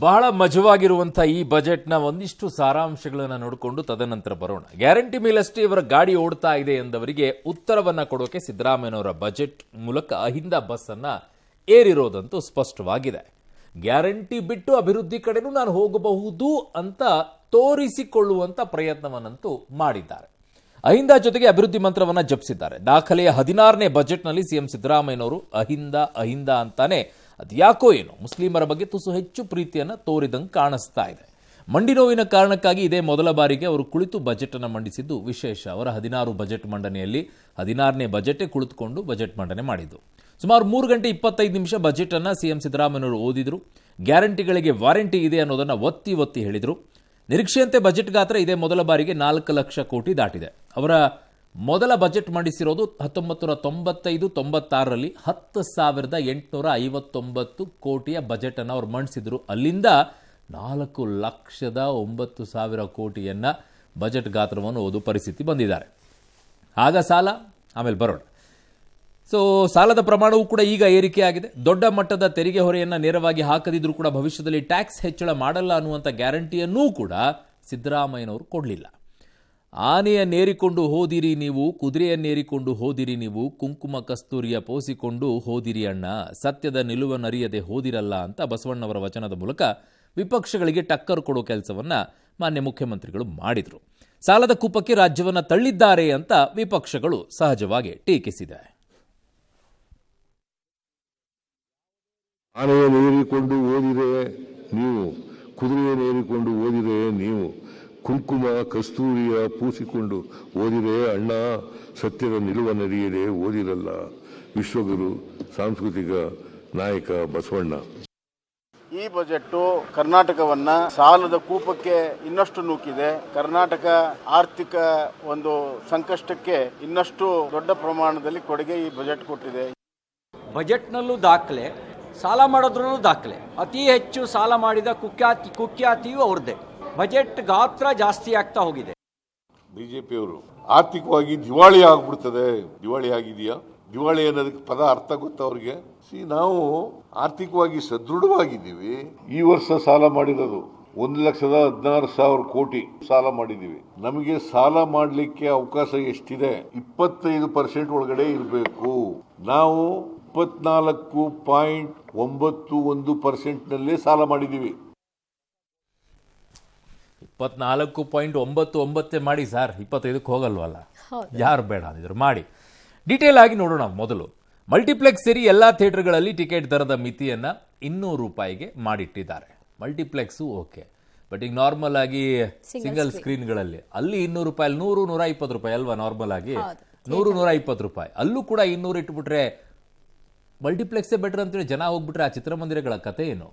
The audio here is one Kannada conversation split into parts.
ಬಹಳ ಮಜವಾಗಿರುವಂಥ ಈ ಬಜೆಟ್ನ ಒಂದಿಷ್ಟು ಸಾರಾಂಶಗಳನ್ನು ನೋಡಿಕೊಂಡು ತದನಂತರ ಬರೋಣ. ಗ್ಯಾರಂಟಿ ಮೇಲಷ್ಟೇ ಇವರ ಗಾಡಿ ಓಡ್ತಾ ಇದೆ ಎಂದವರಿಗೆ ಉತ್ತರವನ್ನ ಕೊಡೋಕೆ ಸಿದ್ದರಾಮಯ್ಯನವರ ಬಜೆಟ್ ಮೂಲಕ ಅಹಿಂದ ಬಸ್ ಅನ್ನ ಏರಿರೋದಂತೂ ಸ್ಪಷ್ಟವಾಗಿದೆ. ಗ್ಯಾರಂಟಿ ಬಿಟ್ಟು ಅಭಿವೃದ್ಧಿ ಕಡೆನೂ ನಾನು ಹೋಗಬಹುದು ಅಂತ ತೋರಿಸಿಕೊಳ್ಳುವಂತ ಪ್ರಯತ್ನವನ್ನಂತೂ ಮಾಡಿದ್ದಾರೆ. ಅಹಿಂದ ಜೊತೆಗೆ ಅಭಿವೃದ್ಧಿ ಮಂತ್ರವನ್ನ ಜಪಿಸಿದ್ದಾರೆ. ದಾಖಲೆಯ 16ನೇ ಬಜೆಟ್ನಲ್ಲಿ ಸಿಎಂ ಸಿದ್ದರಾಮಯ್ಯನವರು ಅಹಿಂದ ಅಂತಾನೆ ಅದ್ಯಾಕೋ ಏನು ಮುಸ್ಲಿಮರ ಬಗ್ಗೆ ತುಸು ಹೆಚ್ಚು ಪ್ರೀತಿಯನ್ನ ತೋರಿದಂಗೆ ಕಾಣಿಸ್ತಾ ಇದೆ. ಮಂಡಿ ನೋವಿನ ಕಾರಣಕ್ಕಾಗಿ ಇದೇ ಮೊದಲ ಬಾರಿಗೆ ಅವರು ಕುಳಿತು ಬಜೆಟ್ ಅನ್ನು ಮಂಡಿಸಿದ್ದು ವಿಶೇಷ. ಅವರ 16 ಬಜೆಟ್ ಮಂಡನೆಯಲ್ಲಿ 16ನೇ ಬಜೆಟೇ ಕುಳಿತುಕೊಂಡು ಬಜೆಟ್ ಮಂಡನೆ ಮಾಡಿದ್ದು. ಸುಮಾರು 3 ಗಂಟೆ 25 ನಿಮಿಷ ಬಜೆಟ್ ಅನ್ನ ಸಿಎಂ ಸಿದ್ದರಾಮಯ್ಯನವರು ಓದಿದ್ರು. ಗ್ಯಾರಂಟಿಗಳಿಗೆ ವಾರಂಟಿ ಇದೆ ಅನ್ನೋದನ್ನ ಒತ್ತಿ ಹೇಳಿದ್ರು. ನಿರೀಕ್ಷೆಯಂತೆ ಬಜೆಟ್ ಗಾತ್ರ ಇದೇ ಮೊದಲ ಬಾರಿಗೆ 4 ಲಕ್ಷ ಕೋಟಿ ದಾಟಿದೆ. ಅವರ ಮೊದಲ ಬಜೆಟ್ ಮಂಡಿಸಿರೋದು 1995-96ರಲ್ಲಿ 10,859 ಕೋಟಿಯ ಬಜೆಟ್ ಅನ್ನು ಅವರು ಮಂಡಿಸಿದ್ರು. ಅಲ್ಲಿಂದ 4,09,000 ಕೋಟಿಯನ್ನ ಬಜೆಟ್ ಗಾತ್ರವನ್ನು ಓದು ಪರಿಸ್ಥಿತಿ ಬಂದಿದ್ದಾರೆ. ಆಗ ಸಾಲ, ಆಮೇಲೆ ಬರೋಣ. ಸಾಲದ ಪ್ರಮಾಣವೂ ಕೂಡ ಈಗ ಏರಿಕೆಯಾಗಿದೆ. ದೊಡ್ಡ ಮಟ್ಟದ ತೆರಿಗೆ ಹೊರೆಯನ್ನು ನೇರವಾಗಿ ಹಾಕದಿದ್ರೂ ಕೂಡ ಭವಿಷ್ಯದಲ್ಲಿ ಟ್ಯಾಕ್ಸ್ ಹೆಚ್ಚಳ ಮಾಡಲ್ಲ ಅನ್ನುವಂಥ ಗ್ಯಾರಂಟಿಯನ್ನೂ ಕೂಡ ಸಿದ್ದರಾಮಯ್ಯನವರು ಕೊಡಲಿಲ್ಲ. ಆನೆಯನ್ನೇರಿಕೊಂಡು ಹೋದಿರಿ ನೀವು, ಕುದುರೆಯನ್ನೇರಿಕೊಂಡು ಹೋದಿರಿ ನೀವು, ಕುಂಕುಮ ಕಸ್ತೂರಿಯ ಪೋಸಿಕೊಂಡು ಹೋದಿರಿ ಅಣ್ಣ, ಸತ್ಯದ ನಿಲುವನ್ನರಿಯದೆ ಹೋದಿರಲ್ಲ ಅಂತ ಬಸವಣ್ಣವರ ವಚನದ ಮೂಲಕ ವಿಪಕ್ಷಗಳಿಗೆ ಟಕ್ಕರ್ ಕೊಡೋ ಕೆಲಸವನ್ನ ಮಾನ್ಯ ಮುಖ್ಯಮಂತ್ರಿಗಳು ಮಾಡಿದ್ರು. ಸಾಲದ ಕೂಪಕ್ಕೆ ರಾಜ್ಯವನ್ನ ತಳ್ಳಿದ್ದಾರೆ ಅಂತ ವಿಪಕ್ಷಗಳು ಸಹಜವಾಗಿ ಟೀಕಿಸಿದೆ. ಆನೆಯನ್ನೇರಿಕೊಂಡು ಓದಿರೆ ನೀವು, ಕುದುರೆಯನ್ನೇರಿಕೊಂಡು ಓದಿರೆ ನೀವು, ಕುಂಕುಮ ಕಸ್ತೂರಿಯ ಪೂಸಿಕೊಂಡು ಓದಿರೆ ಅಣ್ಣ, ಸತ್ಯದ ನಿಲುವನ್ನರಿಯದೆ ಓದಿರಲ್ಲ. ವಿಶ್ವಗುರು ಸಾಂಸ್ಕೃತಿಕ ನಾಯಕ ಬಸವಣ್ಣ. ಈ ಬಜೆಟ್ ಕರ್ನಾಟಕವನ್ನ ಸಾಲದ ಕೂಪಕ್ಕೆ ಇನ್ನಷ್ಟು ನೂಕಿದೆ. ಕರ್ನಾಟಕ ಆರ್ಥಿಕ ಒಂದು ಸಂಕಷ್ಟಕ್ಕೆ ಇನ್ನಷ್ಟು ದೊಡ್ಡ ಪ್ರಮಾಣದಲ್ಲಿ ಕೊಡುಗೆ ಈ ಬಜೆಟ್ ಕೊಟ್ಟಿದೆ. ಬಜೆಟ್ನಲ್ಲೂ ದಾಖಲೆ, ಸಾಲ ಮಾಡೋದ್ರಲ್ಲೂ ದಾಖಲೆ. ಅತಿ ಹೆಚ್ಚು ಸಾಲ ಮಾಡಿದ ಕುಖ್ಯಾತಿಯೂ ಅವ್ರದ್ದೇ. ಬಜೆಟ್ ಗಾತ್ರ ಜಾಸ್ತಿ ಆಗ್ತಾ ಹೋಗಿದೆ. ಬಿಜೆಪಿಯವರು ಆರ್ಥಿಕವಾಗಿ ದಿವಾಳಿ ಆಗ್ಬಿಡ್ತದೆ. ದಿವಾಳಿ ಆಗಿದೆಯಾ? ದಿವಾಳಿ ಅನ್ನೋದಕ್ಕೆ ಪದ ಅರ್ಥ ಗೊತ್ತಾ ಅವ್ರಿಗೆ? ನಾವು ಆರ್ಥಿಕವಾಗಿ ಸದೃಢವಾಗಿದ್ದೀವಿ. ಈ ವರ್ಷ ಸಾಲ ಮಾಡಿರೋದು 1,16,000 ಕೋಟಿ ಸಾಲ ಮಾಡಿದ್ದೀವಿ. ನಮಗೆ ಸಾಲ ಮಾಡಲಿಕ್ಕೆ ಅವಕಾಶ ಎಷ್ಟಿದೆ? 25% ಒಳಗಡೆ ಇರಬೇಕು. ನಾವು 24.91% ನಲ್ಲೇ ಸಾಲ ಮಾಡಿದ್ದೀವಿ. 24.99 ಮಾಡಿ ಸರ್, 25ಕ್ಕೆ ಹೋಗಲ್ವಲ್ಲ, ಯಾರು ಬೇಡ ಅಂದಿದ್ರು ಮಾಡಿ. ಡೀಟೇಲ್ ಆಗಿ ನೋಡೋಣ. ಮೊದಲು ಮಲ್ಟಿಪ್ಲೆಕ್ಸ್ ಸೇರಿ ಎಲ್ಲಾ ಥಿಯೇಟರ್ಗಳಲ್ಲಿ ಟಿಕೆಟ್ ದರದ ಮಿತಿಯನ್ನ 200 ರೂಪಾಯಿಗೆ ಮಾಡಿಟ್ಟಿದ್ದಾರೆ. ಮಲ್ಟಿಪ್ಲೆಕ್ಸು ಓಕೆ, ಬಟ್ ಈಗ ನಾರ್ಮಲ್ ಆಗಿ ಸಿಂಗಲ್ ಸ್ಕ್ರೀನ್ಗಳಲ್ಲಿ ಅಲ್ಲಿ 200 ರೂಪಾಯಿ, 100-120 ರೂಪಾಯಿ ಅಲ್ವಾ ನಾರ್ಮಲ್ ಆಗಿ, 100-120 ರೂಪಾಯಿ. ಅಲ್ಲೂ ಕೂಡ 200 ಇಟ್ಬಿಟ್ರೆ ಮಲ್ಟಿಪ್ಲೆಕ್ಸೇ ಬೆಟರ್ ಅಂತೇಳಿ ಜನ ಹೋಗ್ಬಿಟ್ರೆ ಆ ಚಿತ್ರಮಂದಿರಗಳ ಕತೆ ಏನು?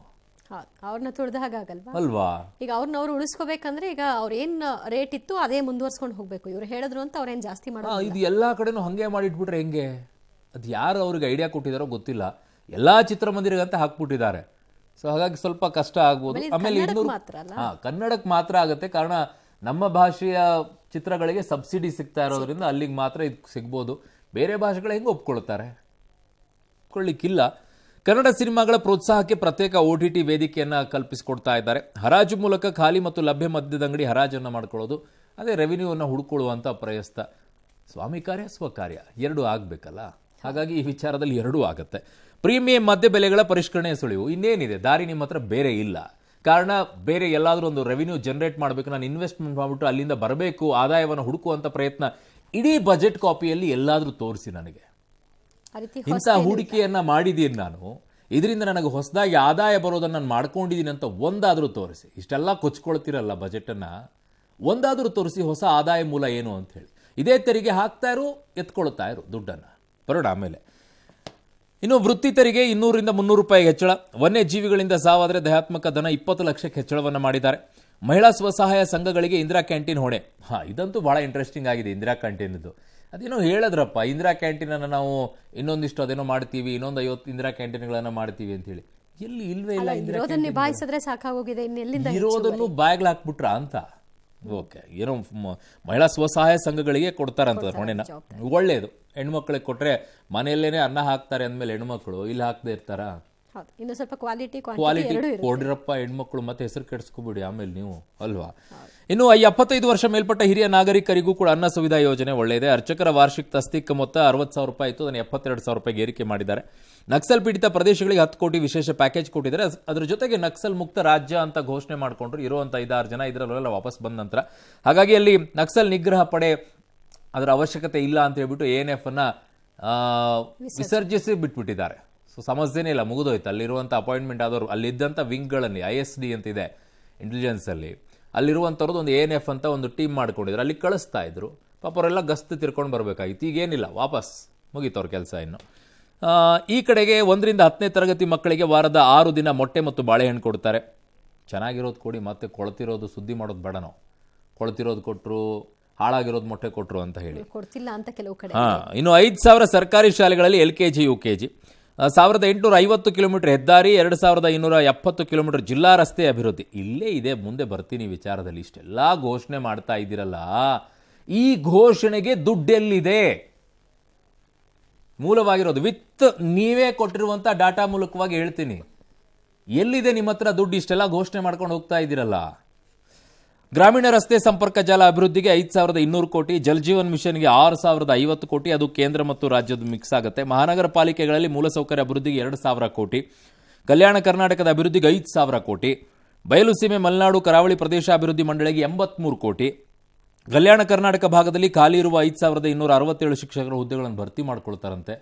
ಅವ್ರನ್ನ ತುಳಿದ ಹಾಗಲ್ವಾ ಅಲ್ವಾ? ಈಗ ಅವ್ರು ಉಳಿಸ್ಕೋಬೇಕಂದ್ರೆ ಈಗ ಅವ್ರ ಏನ್ ರೇಟ್ ಇತ್ತು ಅದೇ ಮುಂದುವರ್ಸ್ಕೊಂಡು ಹೋಗ್ಬೇಕು. ಇವ್ರು ಹೇಳಿದ್ರು ಅಂತ ಅವ್ರೇನ್ ಜಾಸ್ತಿ ಮಾಡೋದು. ಇದು ಎಲ್ಲಾ ಕಡೆನೂ ಹಂಗೆ ಮಾಡಿಟ್ಬಿಟ್ರೆ ಹೆಂಗೆ? ಅದು ಯಾರು ಅವ್ರಿಗೆ ಐಡಿಯಾ ಕೊಟ್ಟಿದಾರೋ ಗೊತ್ತಿಲ್ಲ. ಎಲ್ಲಾ ಚಿತ್ರಮಂದಿರಗಂತ ಹಾಕ್ಬಿಟ್ಟಿದ್ದಾರೆ. ಹಾಗಾಗಿ ಸ್ವಲ್ಪ ಕಷ್ಟ ಆಗ್ಬೋದು. ಆಮೇಲೆ ಕನ್ನಡಕ್ಕೆ ಮಾತ್ರ ಆಗುತ್ತೆ, ಕಾರಣ ನಮ್ಮ ಭಾಷೆಯ ಚಿತ್ರಗಳಿಗೆ ಸಬ್ಸಿಡಿ ಸಿಗ್ತಾ ಇರೋದ್ರಿಂದ ಅಲ್ಲಿಗೆ ಮಾತ್ರ ಇದು ಸಿಗ್ಬೋದು. ಬೇರೆ ಭಾಷೆಗಳು ಹೆಂಗೆ ಒಪ್ಕೊಳ್ತಾರೆ? ಒಪ್ಕೊಳ್ಳಿಕ್ಕಿಲ್ಲ. ಕನ್ನಡ ಸಿನಿಮಾಗಳ ಪ್ರೋತ್ಸಾಹಕ್ಕೆ ಪ್ರತ್ಯೇಕ OTT ವೇದಿಕೆಯನ್ನು ಕಲ್ಪಿಸಿಕೊಡ್ತಾ ಇದ್ದಾರೆ. ಹರಾಜು ಮೂಲಕ ಖಾಲಿ ಮತ್ತು ಲಭ್ಯ ಮದ್ಯದ ಅಂಗಡಿ ಹರಾಜನ್ನು ಮಾಡ್ಕೊಳ್ಳೋದು, ಅದೇ ರೆವಿನ್ಯೂವನ್ನು ಹುಡುಕೊಳ್ಳುವಂಥ ಪ್ರಯತ್ನ. ಸ್ವಾಮಿ ಕಾರ್ಯ ಸ್ವಕಾರ್ಯ ಎರಡೂ ಆಗಬೇಕಲ್ಲ. ಹಾಗಾಗಿ ಈ ವಿಚಾರದಲ್ಲಿ ಎರಡೂ ಆಗುತ್ತೆ. ಪ್ರೀಮಿಯಂ ಮದ್ಯ ಬೆಲೆಗಳ ಪರಿಷ್ಕರಣೆ ಸುಳಿವು ಇನ್ನೇನಿದೆ, ದಾರಿ ನಿಮ್ಮ ಹತ್ರ ಬೇರೆ ಇಲ್ಲ. ಕಾರಣ ಬೇರೆ ಎಲ್ಲಾದರೂ ಒಂದು ರೆವಿನ್ಯೂ ಜನರೇಟ್ ಮಾಡಬೇಕು, ನಾನು ಇನ್ವೆಸ್ಟ್ಮೆಂಟ್ ಮಾಡಿಬಿಟ್ಟು ಅಲ್ಲಿಂದ ಬರಬೇಕು, ಆದಾಯವನ್ನು ಹುಡುಕುವಂಥ ಪ್ರಯತ್ನ ಇಡೀ ಬಜೆಟ್ ಕಾಪಿಯಲ್ಲಿ ಎಲ್ಲಾದರೂ ತೋರಿಸಿ ನನಗೆ. ಇಂಥ ಹೂಡಿಕೆಯನ್ನ ಮಾಡಿದ್ದೀನಿ ನಾನು, ಇದರಿಂದ ನನಗೆ ಹೊಸದಾಗಿ ಆದಾಯ ಬರೋದನ್ನು ನಾನು ಮಾಡ್ಕೊಂಡಿದ್ದೀನಿ ಅಂತ ಒಂದಾದರೂ ತೋರಿಸಿ. ಇಷ್ಟೆಲ್ಲ ಕೊಚ್ಕೊಳ್ತಿರಲ್ಲ ಬಜೆಟನ್ನು, ಒಂದಾದರೂ ತೋರಿಸಿ ಹೊಸ ಆದಾಯ ಮೂಲ ಏನು ಅಂತ ಹೇಳಿ. ಇದೇ ತೆರಿಗೆ ಹಾಕ್ತಾ ಇರು, ಎತ್ಕೊಳ್ತಾ ಇರು ದುಡ್ಡನ್ನು. ಬರೋಣ ಆಮೇಲೆ. ಇನ್ನು ವೃತ್ತಿ ತೆರಿಗೆ 200-300 ರೂಪಾಯಿಗೆ ಹೆಚ್ಚಳ. ವನ್ಯಜೀವಿಗಳಿಂದ ಸಾವಾದರೆ ದಯಾತ್ಮಕ ಧನ 20 ಲಕ್ಷಕ್ಕೆ ಹೆಚ್ಚಳವನ್ನು ಮಾಡಿದ್ದಾರೆ. ಮಹಿಳಾ ಸ್ವಸಹಾಯ ಸಂಘಗಳಿಗೆ ಇಂದಿರಾ ಕ್ಯಾಂಟೀನ್ ಹೊಣೆ. ಇದಂತೂ ಬಹಳ ಇಂಟ್ರೆಸ್ಟಿಂಗ್ ಆಗಿದೆ. ಇಂದಿರಾ ಕ್ಯಾಂಟೀನ್ದು ಅದೇನೋ ಹೇಳಿದ್ರಪ್ಪ, ಇಂದಿರಾ ಕ್ಯಾಂಟೀನನ್ನು ನಾವು ಇನ್ನೊಂದಿಷ್ಟು ಅದೇನೋ ಮಾಡ್ತೀವಿ, ಇನ್ನೊಂದು 50 ಇಂದಿರಾ ಕ್ಯಾಂಟೀನ್ಗಳನ್ನು ಮಾಡ್ತೀವಿ ಅಂತೇಳಿ. ಎಲ್ಲಿ ಇಲ್ವೇ ಇಲ್ಲ. ನಿಭಾಯಿಸಿದ್ರೆ ಸಾಕಾಗೋಗಿದೆ, ಇರೋದನ್ನು ಬ್ಯಾಗ್ಲ್ ಹಾಕ್ಬಿಟ್ರ ಅಂತ. ಓಕೆ, ಏನೋ ಮಹಿಳಾ ಸ್ವಸಹಾಯ ಸಂಘಗಳಿಗೆ ಕೊಡ್ತಾರಂತ ಹೊಣೆನ. ಒಳ್ಳೇದು. ಹೆಣ್ಮಕ್ಳಿಗೆ ಕೊಟ್ರೆ ಮನೆಯಲ್ಲೇನೆ ಅನ್ನ ಹಾಕ್ತಾರೆ ಅಂದಮೇಲೆ ಹೆಣ್ಮಕ್ಳು ಇಲ್ಲಿ ಹಾಕದೇ ಇರ್ತಾರ? ಹೌದು, ಇನ್ನು ಸ್ವಲ್ಪ ಕ್ವಾಲಿಟಿ ಕ್ವಾಲಿಟಿ ಕೊಡ್ರಪ್ಪ ಹೆಣ್ಮಕ್ಳು, ಮತ್ತೆ ಹೆಸರು ಕೆಡಿಸ್ಕೊಬಿಡಿ ಆಮೇಲೆ ನೀವು ಅಲ್ವಾ. ಇನ್ನು 75 ವರ್ಷ ಮೇಲ್ಪಟ್ಟ ಹಿರಿಯ ನಾಗರಿಕರಿಗೂ ಕೂಡ ಅನ್ನ ಸುವಿಧಾ ಯೋಜನೆ ಒಳ್ಳೆಯದೆ. ಅರ್ಚಕರ ವಾರ್ಷಿಕ ತಸ್ತಿಕ ಮೊತ್ತ 60,000 ರೂಪಾಯಿ ಇತ್ತು, ಅದನ್ನು 72,000 ರೂಪಾಯಿಗೆ ಏರಿಕೆ ಮಾಡಿದ್ದಾರೆ. ನಕ್ಸಲ್ ಪೀಡಿತ ಪ್ರದೇಶಗಳಿಗೆ 10 ಕೋಟಿ ವಿಶೇಷ ಪ್ಯಾಕೇಜ್ ಕೊಟ್ಟಿದ್ದಾರೆ. ಅದ್ರ ಜೊತೆಗೆ ನಕ್ಸಲ್ ಮುಕ್ತ ರಾಜ್ಯ ಅಂತ ಘೋಷಣೆ ಮಾಡಿಕೊಂಡ್ರು. ಇರುವಂತ 5-6 ಜನ ಇದರಲ್ಲೆಲ್ಲ ವಾಪಸ್ ಬಂದ ನಂತರ, ಹಾಗಾಗಿ ಅಲ್ಲಿ ನಕ್ಸಲ್ ನಿಗ್ರಹ ಪಡೆ ಅದರ ಅವಶ್ಯಕತೆ ಇಲ್ಲ ಅಂತ ಹೇಳ್ಬಿಟ್ಟು ANF ಅನ್ನ ವಿಸರ್ಜಿಸಿ ಬಿಟ್ಬಿಟ್ಟಿದ್ದಾರೆ. ಸೊ ಸಮಸ್ಯೆನೇ ಇಲ್ಲ, ಮುಗಿದೋಯ್ತು. ಅಲ್ಲಿರುವಂಥ ಅಪಾಯಿಂಟ್ಮೆಂಟ್ ಆದವರು ಅಲ್ಲಿದ್ದಂಥ ವಿಂಗ್ಗಳಲ್ಲಿ ISD ಅಂತಿದೆ ಇಂಟೆಲಿಜೆನ್ಸ್ ಅಲ್ಲಿ, ಅಲ್ಲಿರುವಂಥವ್ರದ್ದು ಒಂದು ANF ಅಂತ ಒಂದು ಟೀಮ್ ಮಾಡ್ಕೊಂಡಿದ್ರು, ಅಲ್ಲಿ ಕಳಿಸ್ತಾ ಇದ್ರು. ಪಾಪ ಅವರೆಲ್ಲ ಗಸ್ತು ತಿರ್ಕೊಂಡು ಬರಬೇಕಾಗಿತ್ತು. ಈಗೇನಿಲ್ಲ, ವಾಪಸ್ ಮುಗೀತು ಅವ್ರ ಕೆಲಸ. ಇನ್ನು ಈ ಕಡೆಗೆ 1 ರಿಂದ 10ನೇ ತರಗತಿ ಮಕ್ಕಳಿಗೆ ವಾರದ 6 ದಿನ ಮೊಟ್ಟೆ ಮತ್ತು ಬಾಳೆಹಣ್ಣು ಕೊಡ್ತಾರೆ. ಚೆನ್ನಾಗಿರೋದು ಕೊಡಿ, ಮತ್ತೆ ಕೊಳ್ತಿರೋದು ಸುದ್ದಿ ಮಾಡೋದು ಬೇಡ. ನಾವು ಕೊಳ್ತಿರೋದು ಕೊಟ್ಟರು, ಹಾಳಾಗಿರೋದು ಮೊಟ್ಟೆ ಕೊಟ್ಟರು ಅಂತ ಹೇಳಿ ಕೊಡ್ತಿಲ್ಲ ಅಂತ ಕೆಲವು ಕಡೆ. ಇನ್ನು 5,000 ಸರ್ಕಾರಿ ಶಾಲೆಗಳಲ್ಲಿ LKG UKG, 1850 ಕಿಲೋಮೀಟರ್ ಹೆದ್ದಾರಿ, 2270 ಕಿಲೋಮೀಟರ್ ಜಿಲ್ಲಾ ರಸ್ತೆ ಅಭಿವೃದ್ಧಿ. ಇಲ್ಲೇ ಇದೆ, ಮುಂದೆ ಬರ್ತೀನಿ ವಿಚಾರದಲ್ಲಿ. ಇಷ್ಟೆಲ್ಲ ಘೋಷಣೆ ಮಾಡ್ತಾ ಇದ್ದೀರಲ್ಲ, ಈ ಘೋಷಣೆಗೆ ದುಡ್ಡೆಲ್ಲಿದೆ? ಮೂಲವಾಗಿರೋದು ವಿತ್ ನೀವೇ ಕೊಟ್ಟಿರುವಂಥ ಡಾಟಾ ಮೂಲಕವಾಗಿ ಹೇಳ್ತೀನಿ, ಎಲ್ಲಿದೆ ನಿಮ್ಮ ಹತ್ರ ದುಡ್ಡು? ಇಷ್ಟೆಲ್ಲ ಘೋಷಣೆ ಮಾಡ್ಕೊಂಡು ಹೋಗ್ತಾ ಇದ್ದೀರಲ್ಲ. ಗ್ರಾಮೀಣ ರಸ್ತೆ ಸಂಪರ್ಕ ಜಾಲ ಅಭಿವೃದ್ಧಿಗೆ 5,200 ಕೋಟಿ, ಜಲ್ ಜೀವನ್ ಮಿಷನ್ಗೆ 6,050 ಕೋಟಿ, ಅದು ಕೇಂದ್ರ ಮತ್ತು ರಾಜ್ಯದ ಮಿಕ್ಸ್ ಆಗುತ್ತೆ. ಮಹಾನಗರ ಪಾಲಿಕೆಗಳಲ್ಲಿ ಮೂಲಸೌಕರ್ಯ ಅಭಿವೃದ್ಧಿಗೆ 2,000 ಕೋಟಿ, ಕಲ್ಯಾಣ ಕರ್ನಾಟಕದ ಅಭಿವೃದ್ಧಿಗೆ 5,000 ಕೋಟಿ, ಬಯಲು ಸೀಮೆ ಮಲೆನಾಡು ಕರಾವಳಿ ಪ್ರದೇಶ ಅಭಿವೃದ್ಧಿ ಮಂಡಳಿಗೆ 83 ಕೋಟಿ. ಕಲ್ಯಾಣ ಕರ್ನಾಟಕ ಭಾಗದಲ್ಲಿ ಖಾಲಿ ಇರುವ 5,267 ಶಿಕ್ಷಕರ ಹುದ್ದೆಗಳನ್ನು ಭರ್ತಿ ಮಾಡ್ಕೊಳ್ತಾರಂತೆ.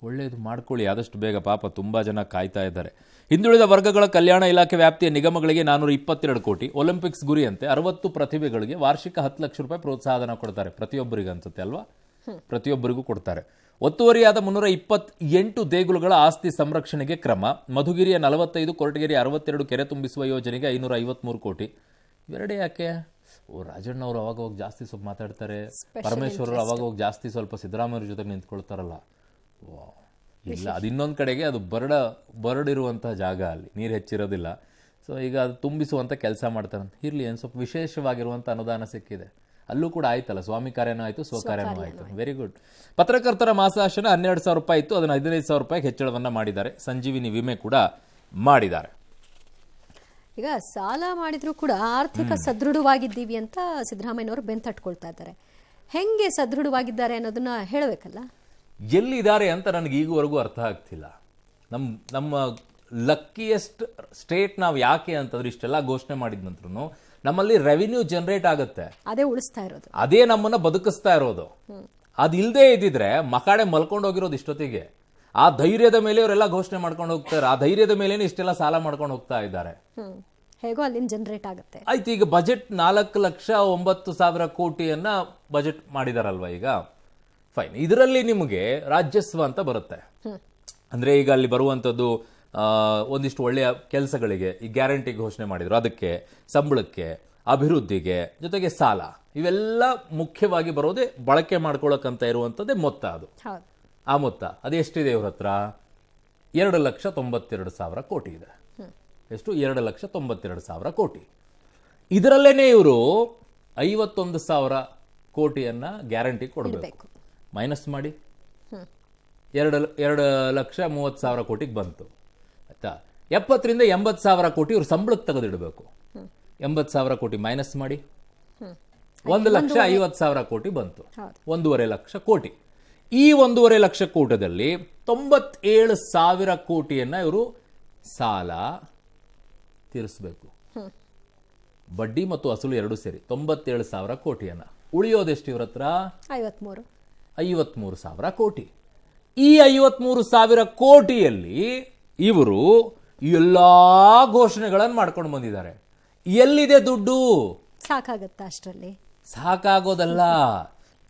ಒಳ್ಳೆಯದು, ಮಾಡ್ಕೊಳ್ಳಿ ಆದಷ್ಟು ಬೇಗ. ಪಾಪ ತುಂಬ ಜನ ಕಾಯ್ತಾ ಇದ್ದಾರೆ. ಹಿಂದುಳಿದ ವರ್ಗಗಳ ಕಲ್ಯಾಣ ಇಲಾಖೆ ವ್ಯಾಪ್ತಿಯ ನಿಗಮಗಳಿಗೆ 422 ಕೋಟಿ. ಒಲಿಂಪಿಕ್ಸ್ ಗುರಿಯಂತೆ 60 ಪ್ರತಿಭೆಗಳಿಗೆ ವಾರ್ಷಿಕ 10 ಲಕ್ಷ ರೂಪಾಯಿ ಪ್ರೋತ್ಸಾಹನ ಕೊಡ್ತಾರೆ. ಪ್ರತಿಯೊಬ್ಬರಿಗೆ ಅನ್ಸುತ್ತೆ ಅಲ್ವಾ? ಪ್ರತಿಯೊಬ್ಬರಿಗೂ ಕೊಡ್ತಾರೆ. ಒತ್ತುವರಿಯಾದ 328 ದೇಗುಲಗಳ ಆಸ್ತಿ ಸಂರಕ್ಷಣೆಗೆ ಕ್ರಮ. ಮಧುಗಿರಿಯ 45, ಕೊರಟಗೆರೆ 62 ಕೆರೆ ತುಂಬಿಸುವ ಯೋಜನೆಗೆ 553 ಕೋಟಿ. ಇವೆರಡೇ ಯಾಕೆ? ರಾಜಣ್ಣ ಅವರು ಅವಾಗ ಹೋಗಿ ಜಾಸ್ತಿ ಸ್ವಲ್ಪ ಮಾತಾಡ್ತಾರೆ, ಪರಮೇಶ್ವರ್ ಅವರು ಅವಾಗ ಹೋಗಿ ಜಾಸ್ತಿ ಸ್ವಲ್ಪ ಸಿದ್ದರಾಮಯ್ಯ ಜೊತೆ ನಿಂತ್ಕೊಳ್ತಾರಲ್ಲ. ಇಲ್ಲ, ಅದು ಇನ್ನೊಂದು ಕಡೆಗೆ ಅದು ಬರಡಿರುವಂತಹ ಜಾಗ, ಅಲ್ಲಿ ನೀರು ಹೆಚ್ಚಿರೋದಿಲ್ಲ. ಸೊ ಈಗ ಅದು ತುಂಬಿಸುವಂಥ ಕೆಲಸ ಮಾಡ್ತಾರಂತ. ಇರಲಿ, ಏನು ಸ್ವಲ್ಪ ವಿಶೇಷವಾಗಿರುವಂಥ ಅನುದಾನ ಸಿಕ್ಕಿದೆ. ಅಲ್ಲೂ ಕೂಡ ಆಯ್ತಲ್ಲ, ಸ್ವಾಮಿ ಕಾರ್ಯನೂ ಆಯಿತು, ಸ್ವಕಾರ್ಯನೂ ಆಯಿತು. Very good. ಪತ್ರಕರ್ತರ ಮಾಸಾಶನ 12,000 ರೂಪಾಯಿ ಇತ್ತು, ಅದನ್ನು 15,000 ರೂಪಾಯಿಗೆ ಹೆಚ್ಚಳವನ್ನು ಮಾಡಿದ್ದಾರೆ. ಸಂಜೀವಿನಿ ವಿಮೆ ಕೂಡ ಮಾಡಿದ್ದಾರೆ. ಈಗ ಸಾಲ ಮಾಡಿದ್ರು ಕೂಡ ಆರ್ಥಿಕ ಸದೃಢವಾಗಿದ್ದೀವಿ ಅಂತ ಸಿದ್ದರಾಮಯ್ಯನವರು ಬೆಂತಟ್ಕೊಳ್ತಾ ಇದ್ದಾರೆ. ಹೆಂಗೆ ಸದೃಢವಾಗಿದ್ದಾರೆ ಅನ್ನೋದನ್ನ ಹೇಳಬೇಕಲ್ಲ. ಎಲ್ಲಿದ್ದಾರೆ ಅಂತ ನನಗೆ ಈಗವರೆಗೂ ಅರ್ಥ ಆಗ್ತಿಲ್ಲ. ನಮ್ಮ ಲಕ್ಕಿಯೆಸ್ಟ್ ಸ್ಟೇಟ್ ನಾವು ಯಾಕೆ ಅಂತಂದ್ರೆ, ಇಷ್ಟೆಲ್ಲ ಘೋಷಣೆ ಮಾಡಿದ ನಂತರ ನಮ್ಮಲ್ಲಿ ರೆವಿನ್ಯೂ ಜನರೇಟ್ ಆಗುತ್ತೆ, ಅದೇ ಉಳಿಸ್ತಾ ಇರೋದು, ಅದೇ ನಮ್ಮನ್ನ ಬದುಕಿಸ್ತಾ ಇರೋದು. ಅದು ಇಲ್ಲದೆ ಇದ್ದಿದ್ರೆ ಮಕಾಡೆ ಮಲ್ಕೊಂಡು ಹೋಗಿರೋದು ಇಷ್ಟೊತ್ತಿಗೆ. ಆ ಧೈರ್ಯದ ಮೇಲೆ ಇವರೆಲ್ಲ ಘೋಷಣೆ ಮಾಡ್ಕೊಂಡು ಹೋಗ್ತಾರೆ. ಆ ಧೈರ್ಯದ ಮೇಲೆ ಇಷ್ಟೆಲ್ಲ ಸಾಲ ಮಾಡ್ಕೊಂಡು ಹೋಗ್ತಾ ಇದ್ದಾರೆ. ಹೇಗೋ ಅಲ್ಲಿಂದ ಜನರೇಟ್ ಆಗುತ್ತೆ. ಆಯ್ತು, ಈಗ ಬಜೆಟ್ 4,09,000 ಕೋಟಿಯನ್ನ ಬಜೆಟ್ ಮಾಡಿದಾರಲ್ವಾ ಈಗ. ಫೈನ್, ಇದರಲ್ಲಿ ನಿಮಗೆ ರಾಜ್ಯಸ್ವ ಅಂತ ಬರುತ್ತೆ. ಅಂದ್ರೆ ಈಗ ಅಲ್ಲಿ ಬರುವಂಥದ್ದು ಒಂದಿಷ್ಟು ಒಳ್ಳೆಯ ಕೆಲಸಗಳಿಗೆ ಈ ಗ್ಯಾರಂಟಿ ಘೋಷಣೆ ಮಾಡಿದ್ರು, ಅದಕ್ಕೆ, ಸಂಬಳಕ್ಕೆ, ಅಭಿವೃದ್ಧಿಗೆ, ಜೊತೆಗೆ ಸಾಲ, ಇವೆಲ್ಲ ಮುಖ್ಯವಾಗಿ ಬರೋದೇ ಬಳಕೆ ಮಾಡ್ಕೊಳ್ಳೋಕಂತ ಇರುವಂಥದ್ದೇ ಮೊತ್ತ. ಅದು ಆ ಮೊತ್ತ ಅದು ಎಷ್ಟಿದೆ ಇವ್ರ ಹತ್ರ? 2,92,000 ಕೋಟಿ ಇದೆ. ಎಷ್ಟು? 2,92,000 ಕೋಟಿ. ಇದರಲ್ಲೇನೆ ಇವರು 51,000 ಕೋಟಿಯನ್ನ ಗ್ಯಾರಂಟಿ ಕೊಡಬೇಕು. ಮೈನಸ್ ಮಾಡಿ 2,30,000 ಕೋಟಿಗೆ ಬಂತು. ಆಯ್ತಾ? 70 ರಿಂದ 80,000 ಕೋಟಿ ಇವ್ರು ಸಂಬಳಕ್ಕೆ ತೆಗೆದಿಡಬೇಕು. 80,000 ಕೋಟಿ ಮೈನಸ್ ಮಾಡಿ 1,50,000 ಕೋಟಿ ಬಂತು. 1.5 ಲಕ್ಷ ಕೋಟಿ. ಈ 1.5 ಲಕ್ಷ ಕೋಟದಲ್ಲಿ 97,000 ಕೋಟಿಯನ್ನ ಇವರು ಸಾಲ ತೀರಿಸಬೇಕು. ಬಡ್ಡಿ ಮತ್ತು ಅಸಲು ಎರಡು ಸೇರಿ 97,000 ಕೋಟಿಯನ್ನ. ಉಳಿಯೋದೆಷ್ಟು ಇವ್ರ ಹತ್ರ? 53,000 ಕೋಟಿ. ಈ 53,000 ಕೋಟಿಯಲ್ಲಿ ಇವರು ಎಲ್ಲಾ ಘೋಷಣೆಗಳನ್ನು ಮಾಡ್ಕೊಂಡು ಬಂದಿದ್ದಾರೆ. ಎಲ್ಲಿದೆ ದುಡ್ಡು? ಸಾಕಾಗತ್ತಾ ಅಷ್ಟರಲ್ಲಿ? ಸಾಕಾಗೋದಲ್ಲ.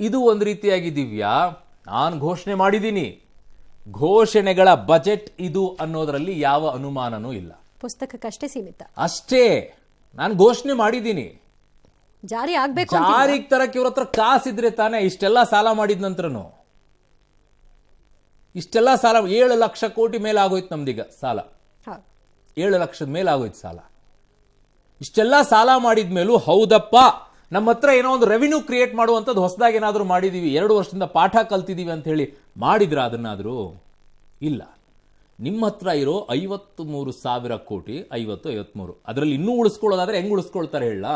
ಇದು ಒಂದು ರೀತಿಯಾಗಿ ದಿವ್ಯಾ, ನಾನು ಘೋಷಣೆ ಮಾಡಿದ್ದೀನಿ, ಘೋಷಣೆಗಳ ಬಜೆಟ್ ಇದು ಅನ್ನೋದರಲ್ಲಿ ಯಾವ ಅನುಮಾನನೂ ಇಲ್ಲ. ಪುಸ್ತಕಕ್ಕಷ್ಟೇ ಸೀಮಿತ ಅಷ್ಟೇ. ನಾನು ಘೋಷಣೆ ಮಾಡಿದ್ದೀನಿ, ಜಾರಿ ಆಗ್ಬೇಕು. ಜಾರಿಗೆ ತರಕ್ಕೆ ಇವ್ರ ಹತ್ರ ಕಾಸಿದ್ರೆ ತಾನೇ. ಇಷ್ಟೆಲ್ಲ ಸಾಲ ಮಾಡಿದ ನಂತರನು ಇಷ್ಟೆಲ್ಲ ಸಾಲ 7 ಲಕ್ಷ ಕೋಟಿ ಮೇಲೆ ಆಗೋಯ್ತು ನಮ್ದೀಗ ಸಾಲ. 7 ಲಕ್ಷದ ಮೇಲೆ ಆಗೋಯ್ತು ಸಾಲ. ಇಷ್ಟೆಲ್ಲ ಸಾಲ ಮಾಡಿದ ಮೇಲೂ ಹೌದಪ್ಪ ನಮ್ಮ ಹತ್ರ ಏನೋ ಒಂದು ರೆವಿನ್ಯೂ ಕ್ರಿಯೇಟ್ ಮಾಡುವಂಥದ್ದು ಹೊಸದಾಗಿ ಏನಾದರೂ ಮಾಡಿದೀವಿ, 2 ವರ್ಷದಿಂದ ಪಾಠ ಕಲ್ತಿದ್ದೀವಿ ಅಂತ ಹೇಳಿ ಮಾಡಿದ್ರ? ಅದನ್ನಾದರೂ ಇಲ್ಲ. ನಿಮ್ಮ ಹತ್ರ ಇರೋ 53,000 ಕೋಟಿ 53 ಅದರಲ್ಲಿ ಇನ್ನೂ ಉಳಿಸ್ಕೊಳ್ಳೋದಾದ್ರೆ ಹೆಂಗ್ ಉಳಿಸ್ಕೊಳ್ತಾರೆ ಹೇಳ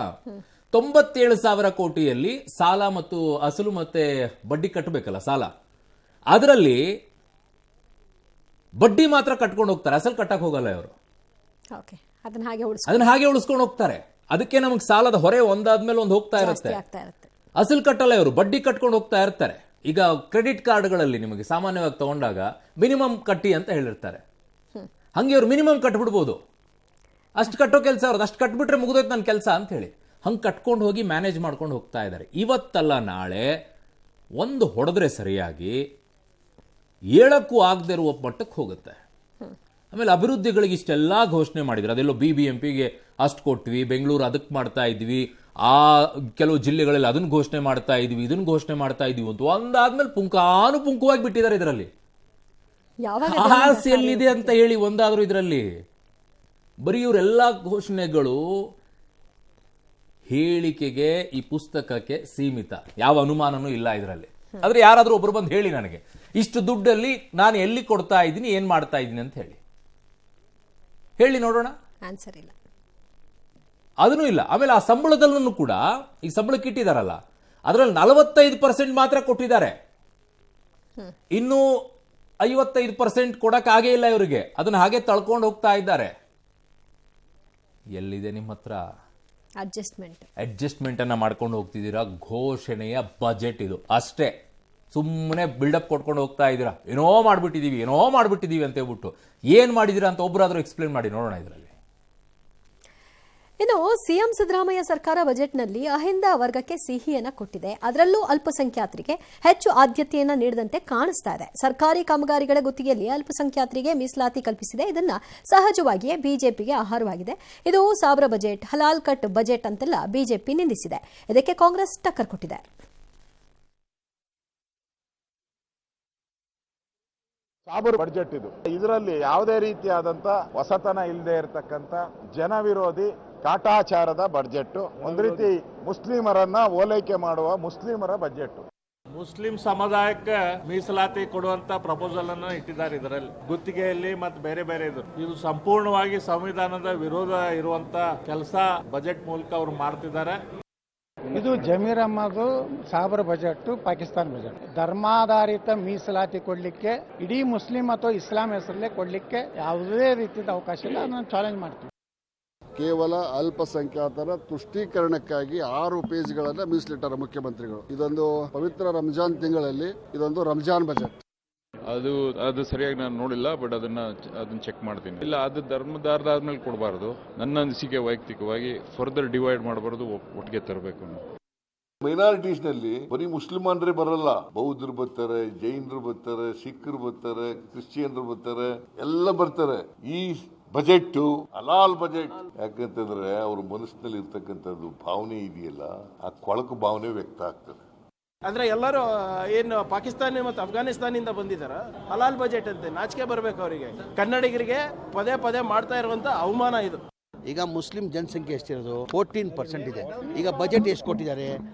97,000 ಕೋಟಿಯಲ್ಲಿ ಸಾಲ ಮತ್ತು ಅಸಲು ಮತ್ತೆ ಬಡ್ಡಿ ಕಟ್ಟಬೇಕಲ್ಲ ಸಾಲ, ಅದರಲ್ಲಿ ಬಡ್ಡಿ ಮಾತ್ರ ಕಟ್ಕೊಂಡು ಹೋಗ್ತಾರೆ, ಅಸಲು ಕಟ್ಟಕ್ ಹೋಗಲ್ಲ ಇವರು. ಓಕೆ, ಅದನ್ನ ಹಾಗೆ ಉಳಿಸ್ಕೊಂಡು ಹೋಗ್ತಾರೆ. ಅದಕ್ಕೆ ನಮಗೆ ಸಾಲದ ಹೊರೆ ಒಂದಾದ್ಮೇಲೆ ಒಂದು ಹೋಗ್ತಾ ಇರುತ್ತೆ. ಅಸಲು ಕಟ್ಟಲ್ಲ ಇವರು, ಬಡ್ಡಿ ಕಟ್ಕೊಂಡು ಹೋಗ್ತಾ ಇರ್ತಾರೆ. ಈಗ ಕ್ರೆಡಿಟ್ ಕಾರ್ಡ್ಗಳಲ್ಲಿ ನಿಮಗೆ ಸಾಮಾನ್ಯವಾಗಿ ತಗೊಂಡಾಗ ಮಿನಿಮಮ್ ಕಟ್ಟಿ ಅಂತ ಹೇಳಿರ್ತಾರೆ, ಹಂಗೆ ಇವ್ರು ಮಿನಿಮಮ್ ಕಟ್ಬಿಡ್ಬೋದು. ಅಷ್ಟು ಕಟ್ಟೋ ಕೆಲಸ ಅವ್ರದ್ದು, ಅಷ್ಟು ಕಟ್ಬಿಟ್ರೆ ಮುಗಿದೋಯ್ತು ನನ್ನ ಕೆಲಸ ಅಂತ ಹೇಳಿ ಹಂಗೆ ಕಟ್ಕೊಂಡು ಹೋಗಿ ಮ್ಯಾನೇಜ್ ಮಾಡ್ಕೊಂಡು ಹೋಗ್ತಾ ಇದ್ದಾರೆ. ಇವತ್ತಲ್ಲ ನಾಳೆ ಒಂದು ಹೊಡೆದ್ರೆ ಸರಿಯಾಗಿ ಹೇಳಕ್ಕೂ ಆಗದೆ ಇರುವ ಮಟ್ಟಕ್ಕೆ ಹೋಗುತ್ತೆ. ಆಮೇಲೆ ಅಭಿವೃದ್ಧಿಗಳಿಗೆ ಇಷ್ಟೆಲ್ಲ ಘೋಷಣೆ ಮಾಡಿದ್ರು. ಅದೆಲ್ಲೋ BBMPಗೆ ಅಷ್ಟು ಕೊಟ್ವಿ, ಬೆಂಗಳೂರು ಅದಕ್ಕೆ ಮಾಡ್ತಾ ಇದ್ವಿ, ಆ ಕೆಲವು ಜಿಲ್ಲೆಗಳಲ್ಲಿ ಅದನ್ನ ಘೋಷಣೆ ಮಾಡ್ತಾ ಇದ್ವಿ, ಇದನ್ನ ಘೋಷಣೆ ಮಾಡ್ತಾ ಇದ್ವಿ ಅಂತ ಒಂದಾದ್ಮೇಲೆ ಪುಂಖಾನುಪುಂಖವಾಗಿ ಬಿಟ್ಟಿದ್ದಾರೆ. ಇದರಲ್ಲಿ ಆಸೆ ಎಲ್ಲಿದೆ ಅಂತ ಹೇಳಿ ಒಂದಾದ್ರೂ ಇದರಲ್ಲಿ ಬರೀ ಇವರೆಲ್ಲ ಘೋಷಣೆಗಳು ಹೇಳಿಕೆಗೆ, ಈ ಪುಸ್ತಕಕ್ಕೆ ಸೀಮಿತ, ಯಾವ ಅನುಮಾನನೂ ಇಲ್ಲ ಇದರಲ್ಲಿ. ಆದ್ರೆ ಯಾರಾದ್ರೂ ಒಬ್ರು ಬಂದು ಹೇಳಿ ನನಗೆ ಇಷ್ಟು ದುಡ್ಡಲ್ಲಿ ನಾನು ಎಲ್ಲಿ ಕೊಡ್ತಾ ಇದ್ದೀನಿ, ಏನ್ ಮಾಡ್ತಾ ಇದ್ದೀನಿ ಅಂತ ಹೇಳಿ ನೋಡೋಣ. ಆನ್ಸರ್ ಇಲ್ಲ, ಅದನ್ನೂ ಇಲ್ಲ. ಆಮೇಲೆ ಆ ಸಂಬಳದಲ್ಲೂ ಕೂಡ ಈಗ ಸಂಬಳಕ್ಕೆ ಇಟ್ಟಿದಾರಲ್ಲ, ಅದರಲ್ಲಿ 45% ಮಾತ್ರ ಕೊಟ್ಟಿದ್ದಾರೆ, ಇನ್ನು 55% ಕೊಡಕ್ ಆಗೇ ಇಲ್ಲ ಇವರಿಗೆ. ಅದನ್ನ ಹಾಗೆ ತಳ್ಕೊಂಡು ಹೋಗ್ತಾ ಇದ್ದಾರೆ. ಎಲ್ಲಿದೆ ನಿಮ್ಮ ಹತ್ರ ಅಡ್ಜಸ್ಟ್ಮೆಂಟ್ ಅನ್ನ ಮಾಡ್ಕೊಂಡು ಹೋಗ್ತಿದ್ದೀರಾ? ಘೋಷಣೆಯ ಬಜೆಟ್ ಇದು ಅಷ್ಟೇ, ಸುಮ್ಮನೆ ಬಿಲ್ಡಪ್ ಕೊಟ್ಕೊಂಡು ಹೋಗ್ತಾ ಇದ್ದೀರಾ. ಏನೋ ಮಾಡ್ಬಿಟ್ಟಿದೀವಿ ಅಂತ ಹೇಳ್ಬಿಟ್ಟು ಏನ್ ಮಾಡಿದೀರಾ ಅಂತ ಒಬ್ಬರಾದ್ರೂ ಎಕ್ಸ್ಪ್ಲೇನ್ ಮಾಡಿ ನೋಡೋಣ ಇದರಲ್ಲಿ. ಇನ್ನು ಸಿಎಂ ಸಿದ್ದರಾಮಯ್ಯ ಸರ್ಕಾರ ಬಜೆಟ್ನಲ್ಲಿ ಅಹಿಂದ ವರ್ಗಕ್ಕೆ ಸಿಹಿಯನ್ನ ಕೊಟ್ಟಿದೆ. ಅದರಲ್ಲೂ ಅಲ್ಪಸಂಖ್ಯಾತರಿಗೆ ಹೆಚ್ಚು ಆದ್ಯತೆಯನ್ನ ನೀಡದಂತೆ ಕಾಣಿಸ್ತಾ ಇದೆ. ಸರ್ಕಾರಿ ಕಾಮಗಾರಿಗಳ ಗುತ್ತಿಗೆಯಲ್ಲಿ ಅಲ್ಪಸಂಖ್ಯಾತರಿಗೆ ಮೀಸಲಾತಿ ಕಲ್ಪಿಸಿದೆ. ಇದನ್ನ ಸಹಜವಾಗಿಯೇ ಬಿಜೆಪಿಗೆ ಆಹಾರವಾಗಿದೆ. ಇದು ಸಾವಿರ ಬಜೆಟ್, ಹಲಾಲ್ ಕಟ್ ಬಜೆಟ್ ಅಂತೆಲ್ಲ ಬಿಜೆಪಿ ನಿಂದಿಸಿದೆ. ಇದಕ್ಕೆ ಕಾಂಗ್ರೆಸ್ ಟಕ್ಕರ್ ಕೊಟ್ಟಿದೆ. ಸಾಬರ್ ಬಡ್ಜೆಟ್ ಇದರಲ್ಲಿ ಯಾವುದೇ ರೀತಿಯಾದಂತ ಹೊಸತನ ಇಲ್ಲದೆ ಇರತಕ್ಕಂತ ಜನ ವಿರೋಧಿ ಕಾಟಾಚಾರದ ಬಡ್ಜೆಟ್, ಒಂದು ರೀತಿ ಮುಸ್ಲಿಮರನ್ನ ಓಲೈಕೆ ಮಾಡುವ ಮುಸ್ಲಿಮರ ಬಡ್ಜೆಟ್. ಮುಸ್ಲಿಂ ಸಮುದಾಯಕ್ಕೆ ಮೀಸಲಾತಿ ಕೊಡುವಂತ ಪ್ರಪೋಸಲ್ ಅನ್ನು ಇಟ್ಟಿದ್ದಾರೆ ಇದರಲ್ಲಿ, ಗುತ್ತಿಗೆಯಲ್ಲಿ ಮತ್ತು ಬೇರೆ ಬೇರೆ ಇದು ಸಂಪೂರ್ಣವಾಗಿ ಸಂವಿಧಾನದ ವಿರೋಧ ಇರುವಂತ ಕೆಲಸ ಬಜೆಟ್ ಮೂಲಕ ಅವರು ಮಾಡ್ತಿದ್ದಾರೆ. ಇದು ಜಮೀರ್ ಅಹ್ಮದ್ ಸಾಬರ್ ಬಜೆಟ್, ಪಾಕಿಸ್ತಾನ ಬಜೆಟ್. ಧರ್ಮಾಧಾರಿತ ಮೀಸಲಾತಿ ಕೊಡ್ಲಿಕ್ಕೆ, ಇಡೀ ಮುಸ್ಲಿಂ ಅಥವಾ ಇಸ್ಲಾಂ ಹೆಸರಲ್ಲೇ ಕೊಡ್ಲಿಕ್ಕೆ ಯಾವುದೇ ರೀತಿಯ ಅವಕಾಶ ಇಲ್ಲ. ಅದನ್ನು ಚಾಲೆಂಜ್ ಮಾಡ್ತೀವಿ. ಕೇವಲ ಅಲ್ಪಸಂಖ್ಯಾತರ ತುಷ್ಟೀಕರಣಕ್ಕಾಗಿ 6 ಪೇಜ್ಗಳನ್ನ ಮೀಸಲಿಟ್ಟಾರೆ ಮುಖ್ಯಮಂತ್ರಿಗಳು. ಇದೊಂದು ಪವಿತ್ರ ರಂಜಾನ್ ತಿಂಗಳಲ್ಲಿ ಇದೊಂದು ರಂಜಾನ್ ಬಜೆಟ್. ಅದು ಸರಿಯಾಗಿ ನಾನು ನೋಡಿಲ್ಲ, ಬಟ್ ಅದನ್ನ ಚೆಕ್ ಮಾಡ್ತೀನಿ. ಇಲ್ಲ, ಅದು ಧರ್ಮದಾರದಾದ್ಮೇಲೆ ಕೊಡಬಾರ್ದು. ನನ್ನ ಅನಿಸಿಕೆ ವೈಯಕ್ತಿಕವಾಗಿ ಫರ್ದರ್ ಡಿವೈಡ್ ಮಾಡಬಾರ್ದು, ಒಟ್ಟಿಗೆ ತರಬೇಕು. ಮೈನಾರಿಟೀಸ್ ನಲ್ಲಿ ಬರೀ ಮುಸ್ಲಿಮಾನ್ರೇ ಬರಲ್ಲ, ಬೌದ್ಧರು ಬರ್ತಾರೆ, ಜೈನರು ಬರ್ತಾರೆ, ಸಿಖ್ರು ಬರ್ತಾರೆ, ಕ್ರಿಶ್ಚಿಯನ್ರು ಬರ್ತಾರೆ, ಎಲ್ಲ ಬರ್ತಾರೆ. ಈ ಬಜೆಟ್ ಹಲಾಲ್ ಬಜೆಟ್. ಯಾಕಂತಂದ್ರೆ ಅವ್ರ ಮನಸ್ಸಿನಲ್ಲಿ ಇರ್ತಕ್ಕಂಥದ್ದು ಭಾವನೆ ಇದೆಯಲ್ಲ, ಆ ಕೊಳಕು ಭಾವನೆ ವ್ಯಕ್ತ ಆಗ್ತದೆ. ಅಂದ್ರೆ ಎಲ್ಲರೂ ಏನು ಪಾಕಿಸ್ತಾನ ಮತ್ತು ಅಫ್ಘಾನಿಸ್ತಾನಿಂದ ಬಂದಿದಾರ, ಹಲಾಲ್ ಬಜೆಟ್ ಅಂತೆ ನಾಚಿಕೆ ಬರ್ಬೇಕು ಅವರಿಗೆ. ಕನ್ನಡಿಗರಿಗೆ ಪದೇ ಪದೇ ಮಾಡ್ತಾ ಇರುವಂತ ಅವಮಾನ ಇದು. ಈಗ ಮುಸ್ಲಿಂ ಜನಸಂಖ್ಯೆ ಎಷ್ಟಿರೋದು 14% ಇದೆ. ಈಗ ಬಜೆಟ್ ಎಷ್ಟು ಕೊಟ್ಟಿದ್ದಾರೆ?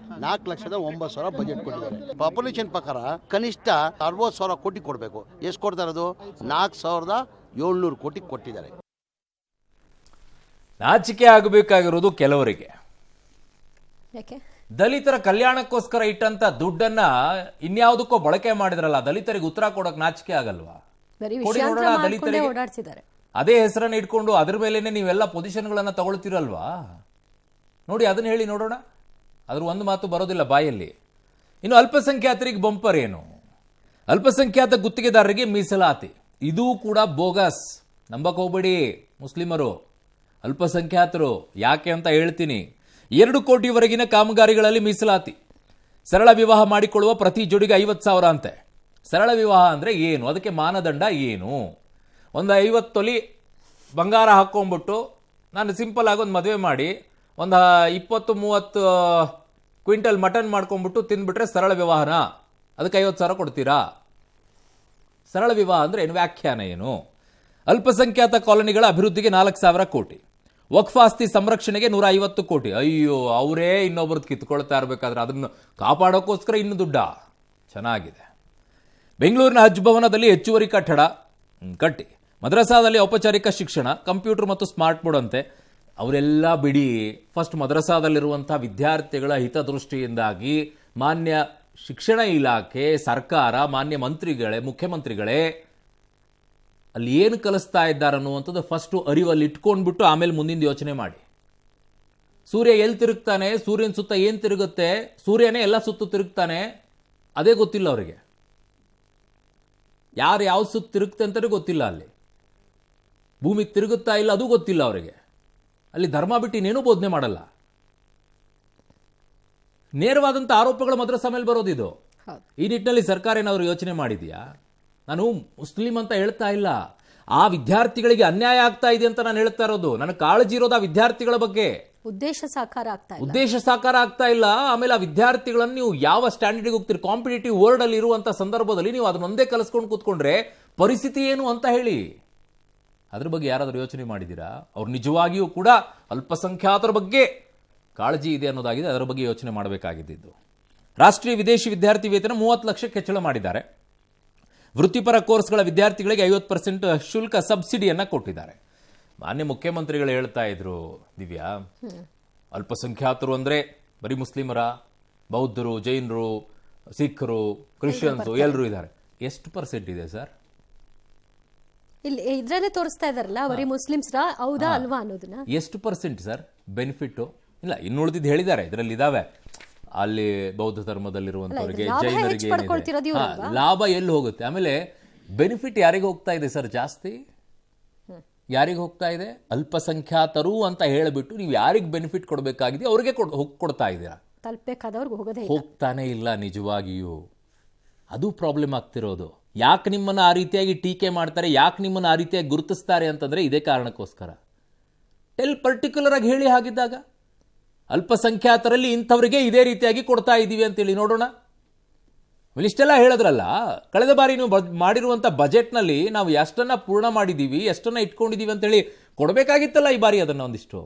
4,09,000 ಬಜೆಟ್ ಕೊಟ್ಟಿದ್ದಾರೆ. ಪಾಪ್ಯುಲೇಷನ್ ಪ್ರಕಾರ ಕನಿಷ್ಠ 60,000 ಕೋಟಿ ಕೊಡಬೇಕು. ಎಷ್ಟು ಕೊಡ್ತಾ ಇರೋದು? 4,700 ಕೋಟಿ ಕೊಟ್ಟಿದ್ದಾರೆ. ನಾಚಿಕೆ ಆಗಬೇಕಾಗಿರೋದು ಕೆಲವರಿಗೆ. ದಲಿತರ ಕಲ್ಯಾಣಕ್ಕೋಸ್ಕರ ಇಟ್ಟಂತ ದುಡ್ಡನ್ನ ಇನ್ಯಾವುದಕ್ಕೋ ಬಳಕೆ ಮಾಡಿದ್ರಲ್ಲ, ದಲಿತರಿಗೆ ಉತ್ತರ ಕೊಡಕ್ ನಾಚಿಕೆ ಆಗಲ್ವಾ? ದಲಿತರಿಗೆ ಅದೇ ಹೆಸರನ್ನ ಇಟ್ಕೊಂಡು ಅದ್ರ ಮೇಲೆನೆ ನೀವೆಲ್ಲ ಪೊಸಿಷನ್ಗಳನ್ನ ತಗೊಳ್ತಿರಲ್ವಾ? ನೋಡಿ, ಅದನ್ನ ಹೇಳಿ ನೋಡೋಣ. ಅದ್ರ ಒಂದು ಮಾತು ಬರೋದಿಲ್ಲ ಬಾಯಲ್ಲಿ. ಇನ್ನು ಅಲ್ಪಸಂಖ್ಯಾತರಿಗೆ ಬಂಪರ್ ಏನು? ಅಲ್ಪಸಂಖ್ಯಾತ ಗುತ್ತಿಗೆದಾರರಿಗೆ ಮೀಸಲಾತಿ. ಇದೂ ಕೂಡ ಬೋಗಸ್. ನಂಬಕ್ ಹೋಗ್ಬೇಡಿ ಮುಸ್ಲಿಮರು, ಅಲ್ಪಸಂಖ್ಯಾತರು. ಯಾಕೆ ಅಂತ ಹೇಳ್ತೀನಿ. 2 ಕೋಟಿವರೆಗಿನ ಕಾಮಗಾರಿಗಳಲ್ಲಿ ಮೀಸಲಾತಿ. ಸರಳ ವಿವಾಹ ಮಾಡಿಕೊಳ್ಳುವ ಪ್ರತಿ ಜೋಡಿಗೆ 50,000 ಅಂತೆ. ಸರಳ ವಿವಾಹ ಅಂದ್ರೆ ಏನು? ಅದಕ್ಕೆ ಮಾನದಂಡ ಏನು? ಒಂದು 50 ತೊಲಿ ಬಂಗಾರ ಹಾಕೊಂಡ್ಬಿಟ್ಟು ನಾನು ಸಿಂಪಲ್ ಆಗಿ ಒಂದು ಮದುವೆ ಮಾಡಿ ಒಂದು 20-30 ಕ್ವಿಂಟಲ್ ಮಟನ್ ಮಾಡ್ಕೊಂಡ್ಬಿಟ್ಟು ತಿಂದ್ಬಿಟ್ರೆ ಸರಳ ವಿವಾಹನ? ಅದಕ್ಕೆ 50,000 ಕೊಡ್ತೀರಾ? ಸರಳ ವಿವಾಹ ಅಂದ್ರೆ ಏನು? ವ್ಯಾಖ್ಯಾನ ಏನು? ಅಲ್ಪಸಂಖ್ಯಾತ ಕಾಲೋನಿಗಳ ಅಭಿವೃದ್ಧಿಗೆ 4,000 ಕೋಟಿ. ವಕ್ಫ್ ಆಸ್ತಿ ಸಂರಕ್ಷಣೆಗೆ 150 ಕೋಟಿ. ಅಯ್ಯೋ, ಅವರೇ ಇನ್ನೊಬ್ರದ್ದು ಕಿತ್ಕೊಳ್ತಾ ಇರಬೇಕಾದ್ರೆ ಅದನ್ನು ಕಾಪಾಡೋಕ್ಕೋಸ್ಕರ ಇನ್ನು ದುಡ್ಡ. ಚೆನ್ನಾಗಿದೆ. ಬೆಂಗಳೂರಿನ ಹಜ್ ಭವನದಲ್ಲಿ ಹೆಚ್ಚುವರಿ ಕಟ್ಟಡ ಕಟ್ಟಿ ಮದ್ರಸಾದಲ್ಲಿ ಔಪಚಾರಿಕ ಶಿಕ್ಷಣ, ಕಂಪ್ಯೂಟರ್ ಮತ್ತು ಸ್ಮಾರ್ಟ್ ಬೋರ್ಡ್ ಅಂತೆ. ಅವರೆಲ್ಲ ಬಿಡಿ, ಫಸ್ಟ್ ಮದ್ರಸಾದಲ್ಲಿರುವಂಥ ವಿದ್ಯಾರ್ಥಿಗಳ ಹಿತದೃಷ್ಟಿಯಿಂದಾಗಿ ಮಾನ್ಯ ಶಿಕ್ಷಣ ಇಲಾಖೆ, ಸರ್ಕಾರ, ಮಾನ್ಯ ಮಂತ್ರಿಗಳೇ, ಮುಖ್ಯಮಂತ್ರಿಗಳೇ ಅಲ್ಲಿ ಏನು ಕಲಿಸ್ತಾ ಇದ್ದಾರೆ ಅನ್ನುವಂಥದ್ದು ಫಸ್ಟು ಅರಿವಲ್ಲಿ ಇಟ್ಕೊಂಡ್ಬಿಟ್ಟು ಆಮೇಲೆ ಮುಂದಿನ ಯೋಚನೆ ಮಾಡಿ. ಸೂರ್ಯ ಎಲ್ಲಿ ತಿರುಗ್ತಾನೆ, ಸೂರ್ಯನ ಸುತ್ತ ಏನು ತಿರುಗುತ್ತೆ, ಸೂರ್ಯನೇ ಎಲ್ಲ ಸುತ್ತು ತಿರುಗ್ತಾನೆ, ಅದೇ ಗೊತ್ತಿಲ್ಲ ಅವರಿಗೆ. ಯಾರು ಯಾವ ಸುತ್ತ ತಿರುಗುತ್ತೆ ಅಂತಲೇ ಗೊತ್ತಿಲ್ಲ. ಅಲ್ಲಿ ಭೂಮಿ ತಿರುಗುತ್ತಾ ಇಲ್ಲ ಅದು ಗೊತ್ತಿಲ್ಲ ಅವರಿಗೆ. ಅಲ್ಲಿ ಧರ್ಮ ಬಿಟ್ಟು ಇನ್ನೇನೂ ಬೋಧನೆ ಮಾಡಲ್ಲ. ನೇರವಾದಂಥ ಆರೋಪಗಳು ಮದ್ರಸಾ ಮೇಲೆ ಬರೋದಿದು. ಈ ನಿಟ್ಟಿನಲ್ಲಿ ಸರ್ಕಾರ ಏನಾದರೂ ಯೋಚನೆ ಮಾಡಿದೆಯಾ? ನಾನು ಮುಸ್ಲಿಂ ಅಂತ ಹೇಳ್ತಾ ಇಲ್ಲ, ಆ ವಿದ್ಯಾರ್ಥಿಗಳಿಗೆ ಅನ್ಯಾಯ ಆಗ್ತಾ ಇದೆ ಅಂತ ನಾನು ಹೇಳ್ತಾ ಇರೋದು. ನನಗೆ ಕಾಳಜಿ ಇರೋದು ಆ ವಿದ್ಯಾರ್ಥಿಗಳ ಬಗ್ಗೆ. ಉದ್ದೇಶ ಸಾಕಾರ ಆಗ್ತಾ ಇಲ್ಲ. ಆಮೇಲೆ ಆ ವಿದ್ಯಾರ್ಥಿಗಳನ್ನು ನೀವು ಯಾವ ಸ್ಟ್ಯಾಂಡರ್ಡ್ಗೆ ಹೋಗ್ತೀರಿ? ಕಾಂಪಿಟೇಟಿವ್ ವರ್ಲ್ಡ್ ಅಲ್ಲಿ ಇರುವಂತ ಸಂದರ್ಭದಲ್ಲಿ ನೀವು ಅದನ್ನೊಂದೇ ಕಲಿಸ್ಕೊಂಡು ಕೂತ್ಕೊಂಡ್ರೆ ಪರಿಸ್ಥಿತಿ ಏನು ಅಂತ ಹೇಳಿ. ಅದ್ರ ಬಗ್ಗೆ ಯಾರಾದರೂ ಯೋಚನೆ ಮಾಡಿದ್ದೀರಾ? ಅವ್ರು ನಿಜವಾಗಿಯೂ ಕೂಡ ಅಲ್ಪಸಂಖ್ಯಾತರ ಬಗ್ಗೆ ಕಾಳಜಿ ಇದೆ ಅನ್ನೋದಾಗಿದೆ. ಅದರ ಬಗ್ಗೆ ಯೋಚನೆ ಮಾಡಬೇಕಾಗಿದ್ದು. ರಾಷ್ಟ್ರೀಯ ವಿದೇಶಿ ವಿದ್ಯಾರ್ಥಿ ವೇತನ 30 ಲಕ್ಷಕ್ಕೆ ಹೆಚ್ಚಳ ಮಾಡಿದ್ದಾರೆ. ವೃತ್ತಿಪರ ಕೋರ್ಸ್ಗಳ ವಿದ್ಯಾರ್ಥಿಗಳಿಗೆ 50% ಶುಲ್ಕ ಸಬ್ಸಿಡಿಯನ್ನ ಕೊಟ್ಟಿದ್ದಾರೆ. ಮಾನ್ಯ ಮುಖ್ಯಮಂತ್ರಿಗಳು ಹೇಳ್ತಾ ಇದ್ರು, ದಿವ್ಯಾ, ಅಲ್ಪಸಂಖ್ಯಾತರು ಅಂದ್ರೆ ಬರೀ ಮುಸ್ಲಿಮರ, ಬೌದ್ಧರು, ಜೈನರು, ಸಿಖ್ರು, ಕ್ರಿಶ್ಚಿಯನ್ಸು ಎಲ್ಲರೂ ಇದ್ದಾರೆ. ಎಷ್ಟು ಪರ್ಸೆಂಟ್ ಇದೆ ಸರ್? ಇಲ್ಲಿ ಇದ್ರಲ್ಲೇ ತೋರಿಸ್ತಾ ಇದಾರಲ್ಲ, ಬರೀ ಮುಸ್ಲಿಮ್ಸ್ರ ಹೌದಾ ಅಲ್ವಾ ಅನ್ನೋದನ್ನ. ಎಷ್ಟು ಪರ್ಸೆಂಟ್ ಸರ್ ಬೆನಿಫಿಟ್? ಇಲ್ಲ, ಇನ್ನುಳಿದಿದ್ದು ಹೇಳಿದ್ದಾರೆ, ಇದರಲ್ಲಿ ಇದಾವೆ. ಅಲ್ಲಿ ಬೌದ್ಧ ಧರ್ಮದಲ್ಲಿರುವಂತವರಿಗೆ, ಜೈನರಿಗೆ ಲಾಭ ಎಲ್ಲಿ ಹೋಗುತ್ತೆ? ಆಮೇಲೆ ಬೆನಿಫಿಟ್ ಯಾರಿಗೆ ಹೋಗ್ತಾ ಇದೆ ಸರ್ ಜಾಸ್ತಿ? ಯಾರಿಗೆ ಹೋಗ್ತಾ ಇದೆ? ಅಲ್ಪಸಂಖ್ಯಾತರು ಅಂತ ಹೇಳಿಬಿಟ್ಟು ನೀವು ಯಾರಿಗೆ ಬೆನಿಫಿಟ್ ಕೊಡಬೇಕಾಗಿದೆ ಅವ್ರಿಗೆ ಕೊಡ್ತಾ ಇದ್ದೀರಾ. ಹೋಗ್ತಾನೆ ಇಲ್ಲ ನಿಜವಾಗಿಯೂ. ಅದು ಪ್ರಾಬ್ಲಮ್ ಆಗ್ತಿರೋದು. ಯಾಕೆ ನಿಮ್ಮನ್ನ ಆ ರೀತಿಯಾಗಿ ಟೀಕೆ ಮಾಡ್ತಾರೆ, ಯಾಕೆ ನಿಮ್ಮನ್ನ ಆ ರೀತಿಯಾಗಿ ಗುರುತಿಸ್ತಾರೆ ಅಂತಂದ್ರೆ ಇದೇ ಕಾರಣಕ್ಕೋಸ್ಕರ. ಪರ್ಟಿಕ್ಯುಲರ್ ಆಗಿ ಹೇಳಿ ಹಾಗಿದ್ದಾಗ ಅಲ್ಪಸಂಖ್ಯಾತರಲ್ಲಿ ಇಂಥವರಿಗೆ ಇದೇ ರೀತಿಯಾಗಿ ಕೊಡ್ತಾ ಇದ್ದೀವಿ ಅಂತೇಳಿ ನೋಡೋಣ. ಇಷ್ಟೆಲ್ಲ ಹೇಳಿದ್ರಲ್ಲ, ಕಳೆದ ಬಾರಿ ನೀವು ಮಾಡಿರುವಂಥ ಬಜೆಟ್ನಲ್ಲಿ ನಾವು ಎಷ್ಟನ್ನ ಪೂರ್ಣ ಮಾಡಿದ್ದೀವಿ, ಎಷ್ಟನ್ನ ಇಟ್ಕೊಂಡಿದ್ದೀವಿ ಅಂತೇಳಿ ಕೊಡಬೇಕಾಗಿತ್ತಲ್ಲ ಈ ಬಾರಿ. ಅದನ್ನು ಒಂದಿಷ್ಟು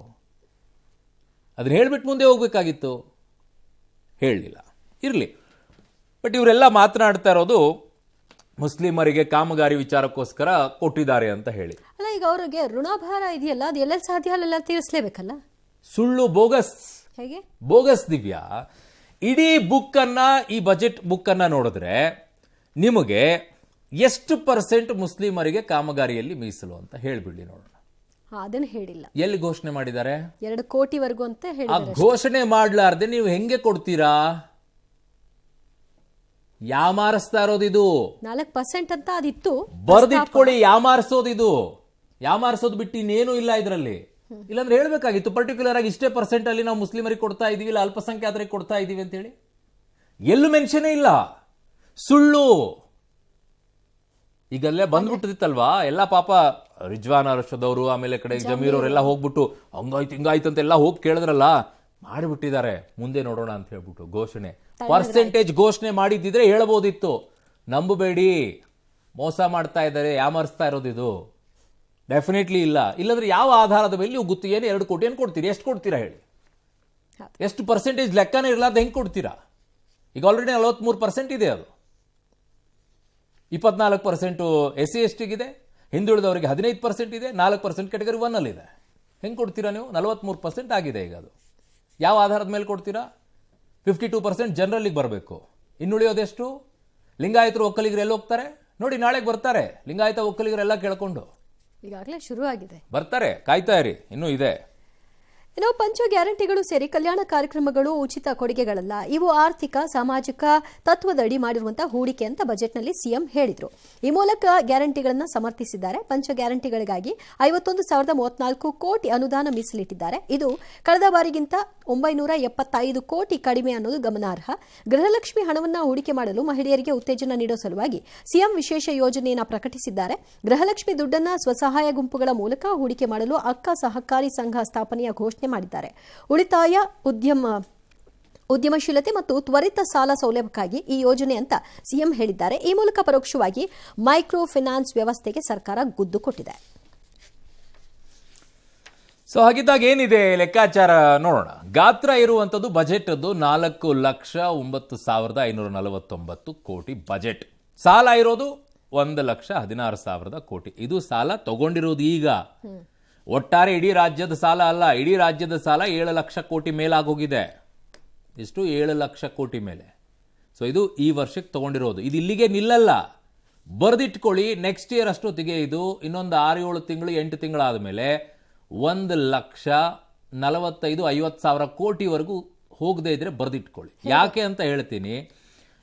ಅದನ್ನ ಹೇಳ್ಬಿಟ್ಟು ಮುಂದೆ ಹೋಗ್ಬೇಕಾಗಿತ್ತು, ಹೇಳಲಿಲ್ಲ. ಇರಲಿ. ಬಟ್ ಇವರೆಲ್ಲ ಮಾತನಾಡ್ತಾ ಇರೋದು ಮುಸ್ಲಿಮರಿಗೆ ಕಾಮಗಾರಿ ವಿಚಾರಕ್ಕೋಸ್ಕರ ಕೊಟ್ಟಿದ್ದಾರೆ ಅಂತ ಹೇಳಿ. ಅಲ್ಲ, ಈಗ ಅವರಿಗೆ ಋಣಭಾರ ಇದೆಯಲ್ಲ, ಅದು ಎಲ್ಲ ಸಾಧ್ಯ ಅಲ್ಲೆಲ್ಲ ತೀರಿಸಲೇಬೇಕಲ್ಲ. ಸುಳ್ಳು, ಬೋಗಸ್. ಹೇಗೆ ಬೋಗಸ್ ದಿವ್ಯಾ? ಇಡೀ ಬುಕ್ ಅನ್ನ, ಈ ಬಜೆಟ್ ಬುಕ್ ಅನ್ನ ನೋಡಿದ್ರೆ ನಿಮಗೆ ಎಷ್ಟು ಪರ್ಸೆಂಟ್ ಮುಸ್ಲಿಮರಿಗೆ ಕಾಮಗಾರಿಯಲ್ಲಿ ಮೀಸಲು ಅಂತ ಹೇಳ್ಬಿಡ್ಲಿ ನೋಡೋಣ. ಅದನ್ನ ಹೇಳಿಲ್ಲ. ಎಲ್ಲಿ ಘೋಷಣೆ ಮಾಡಿದ್ದಾರೆ? 2 ಕೋಟಿವರೆಗೂ ಅಂತ ಹೇಳಿ. ಆ ಘೋಷಣೆ ಮಾಡ್ಲಾರ್ದೆ ನೀವು ಹೆಂಗೆ ಕೊಡ್ತೀರಾ? ಯಾಮಾರಿಸ್ತಾ ಇರೋದಿದು. 4% ಅಂತ ಅದಿತ್ತು, ಬರ್ದಿಟ್ಕೊಳ್ಳಿ. ಯಾಮಾರಿಸೋದಿದು. ಯಾಮಾರಿಸೋದು ಬಿಟ್ಟು ಇನ್ನೇನು ಇಲ್ಲ ಇದರಲ್ಲಿ. ಇಲ್ಲಾಂದ್ರೆ ಹೇಳ್ಬೇಕಾಗಿತ್ತು ಪರ್ಟಿಕ್ಯುಲರ್ ಆಗಿ ಇಷ್ಟೇ ಪರ್ಸೆಂಟ್ ಅಲ್ಲಿ ನಾವು ಮುಸ್ಲಿಮರಿಗೆ ಕೊಡ್ತಾ ಇದೀವಿ, ಇಲ್ಲ ಅಲ್ಪಸಂಖ್ಯಾತರಿಗೆ ಕೊಡ್ತಾ ಇದೀವಿ ಅಂತ ಹೇಳಿ. ಎಲ್ಲೂ ಮೆನ್ಷನ್ ಇಲ್ಲ. ಸುಳ್ಳು. ಈಗಲ್ಲೇ ಬಂದ್ಬಿಟ್ಟಿತ್ತಲ್ವಾ ಎಲ್ಲ. ಪಾಪ ರಿಜ್ವಾನ್ ಅರ್ಷದವರು, ಆಮೇಲೆ ಕಡೆ ಜಮೀರ್ ಅವರೆಲ್ಲ ಹೋಗ್ಬಿಟ್ಟು ಹಂಗಾಯ್ತು ಹಿಂಗಾಯ್ತು ಅಂತೆಲ್ಲ ಹೋಗಿ ಕೇಳಿದ್ರಲ್ಲ, ಮಾಡಿಬಿಟ್ಟಿದ್ದಾರೆ. ಮುಂದೆ ನೋಡೋಣ ಅಂತ ಹೇಳ್ಬಿಟ್ಟು ಘೋಷಣೆ, ಪರ್ಸೆಂಟೇಜ್ ಘೋಷಣೆ ಮಾಡಿದ್ದಿದ್ರೆ ಹೇಳಬಹುದಿತ್ತು. ನಂಬಬೇಡಿ, ಮೋಸ ಮಾಡ್ತಾ ಇದ್ದಾರೆ, ಯಾಮರ್ಸ್ತಾ ಇರೋದಿದು. ಡೆಫಿನೆಟ್ಲಿ ಇಲ್ಲ. ಇಲ್ಲಾಂದ್ರೆ ಯಾವ ಆಧಾರದ ಮೇಲೆ ನೀವು ಗುತ್ತಿಗೆಯನ್ನು 2 ಕೋಟಿಯನ್ನು ಕೊಡ್ತೀರಿ? ಎಷ್ಟು ಕೊಡ್ತೀರಾ ಹೇಳಿ? ಎಷ್ಟು ಪರ್ಸೆಂಟೇಜ್ ಲೆಕ್ಕನೇ ಇರಲಾರ್ದು ಹೆಂಗೆ ಕೊಡ್ತೀರಾ? ಈಗ ಆಲ್ರೆಡಿ 43% ಇದೆ. ಅದು 24% SC ST ಗಿದೆ, ಹಿಂದುಳಿದವರಿಗೆ 15% ಇದೆ, 4% ಕ್ಯಾಟಗರಿ 1 ಅಲ್ಲಿ ಇದೆ. ಹೆಂಗೆ ಕೊಡ್ತೀರಾ ನೀವು? 43% ಆಗಿದೆ ಈಗ. ಅದು ಯಾವ ಆಧಾರದ ಮೇಲೆ ಕೊಡ್ತೀರಾ? 52% ಜನರಲ್ಲಿಗೆ ಬರಬೇಕು. ಇನ್ನುಳಿಯೋದೆಷ್ಟು? ಲಿಂಗಾಯತರು, ಒಕ್ಕಲಿಗರು ಎಲ್ಲಿ ಹೋಗ್ತಾರೆ ನೋಡಿ? ನಾಳೆಗೆ ಬರ್ತಾರೆ ಲಿಂಗಾಯತ ಒಕ್ಕಲಿಗರೆಲ್ಲ ಕೇಳ್ಕೊಂಡು. ಈಗಾಗಲೇ ಶುರು ಆಗಿದೆ, ಬರ್ತಾರೆ, ಕಾಯ್ತಾ ಇರಿ, ಇನ್ನೂ ಇದೆ. ಇನ್ನು ಪಂಚ ಗ್ಯಾರಂಟಿಗಳು ಸೇರಿ ಕಲ್ಯಾಣ ಕಾರ್ಯಕ್ರಮಗಳು ಉಚಿತ ಕೊಡುಗೆಗಳಲ್ಲ, ಇವು ಆರ್ಥಿಕ ಸಾಮಾಜಿಕ ತತ್ವದಡಿ ಮಾಡಿರುವಂತಹ ಹೂಡಿಕೆ ಅಂತ ಬಜೆಟ್ನಲ್ಲಿ ಸಿಎಂ ಹೇಳಿದರು. ಈ ಮೂಲಕ ಗ್ಯಾರಂಟಿಗಳನ್ನು ಸಮರ್ಥಿಸಿದ್ದಾರೆ. ಪಂಚ ಗ್ಯಾರಂಟಿಗಳಿಗಾಗಿ 51,034 ಕೋಟಿ ಅನುದಾನ ಮೀಸಲಿಟ್ಟಿದ್ದಾರೆ. ಇದು ಕಳೆದ ಬಾರಿಗಿಂತ 975 ಕೋಟಿ ಕಡಿಮೆ ಅನ್ನೋದು ಗಮನಾರ್ಹ. ಗೃಹಲಕ್ಷ್ಮಿ ಹಣವನ್ನು ಹೂಡಿಕೆ ಮಾಡಲು ಮಹಿಳೆಯರಿಗೆ ಉತ್ತೇಜನ ನೀಡುವ ಸಲುವಾಗಿ ಸಿಎಂ ವಿಶೇಷ ಯೋಜನೆಯನ್ನು ಪ್ರಕಟಿಸಿದ್ದಾರೆ. ಗೃಹಲಕ್ಷ್ಮಿ ದುಡ್ಡನ್ನು ಸ್ವಸಹಾಯ ಗುಂಪುಗಳ ಮೂಲಕ ಹೂಡಿಕೆ ಮಾಡಲು ಅಕ್ಕ ಸಹಕಾರಿ ಸಂಘ ಸ್ಥಾಪನೆಯ ಘೋಷಣೆ ಮಾಡಿದ್ದಾರೆ. ಉಳಿತಾಯ, ಉದ್ಯಮಶೀಲತೆ ಮತ್ತು ತ್ವರಿತ ಸಾಲ ಸೌಲಭ್ಯಕ್ಕಾಗಿ ಈ ಯೋಜನೆ ಅಂತ ಸಿಎಂ ಹೇಳಿದ್ದಾರೆ. ಈ ಮೂಲಕ ಪರೋಕ್ಷವಾಗಿ ಮೈಕ್ರೋ ಫೈನಾನ್ಸ್ ವ್ಯವಸ್ಥೆಗೆ ಸರ್ಕಾರ ಗುದ್ದು ಕೊಟ್ಟಿದೆ. ಸೊ ಹಾಗಿದ್ದಾಗ ಏನಿದೆ ಲೆಕ್ಕಾಚಾರ ನೋಡೋಣ. ಗಾತ್ರ ಇರುವಂಥದ್ದು ಬಜೆಟ್ ಅದು 4,09,549 ಕೋಟಿ ಬಜೆಟ್. ಸಾಲ ಇರೋದು 1,16,000 ಕೋಟಿ. ಇದು ಸಾಲ ತಗೊಂಡಿರೋದು ಈಗ. ಒಟ್ಟಾರೆ ಇಡೀ ರಾಜ್ಯದ ಸಾಲ ಅಲ್ಲ, ಇಡೀ ರಾಜ್ಯದ ಸಾಲ 7 ಲಕ್ಷ ಕೋಟಿ ಮೇಲಾಗೋಗಿದೆ. ಇಷ್ಟು 7 ಲಕ್ಷ ಕೋಟಿ ಮೇಲೆ. ಸೊ ಇದು ಈ ವರ್ಷಕ್ಕೆ ತಗೊಂಡಿರೋದು. ಇದು ಇಲ್ಲಿಗೆ ನಿಲ್ಲಲ್ಲ, ಬರೆದಿಟ್ಕೊಳ್ಳಿ. ನೆಕ್ಸ್ಟ್ ಇಯರ್ ಅಷ್ಟೊತ್ತಿಗೆ ಇದು ಇನ್ನೊಂದು 6-7 ತಿಂಗಳು 8 ತಿಂಗಳಾದ ಮೇಲೆ 1,45,000-50,000 ಕೋಟಿವರೆಗೂ ಹೋಗದೆ ಇದ್ರೆ ಬರೆದಿಟ್ಕೊಳ್ಳಿ. ಯಾಕೆ ಅಂತ ಹೇಳ್ತೀನಿ.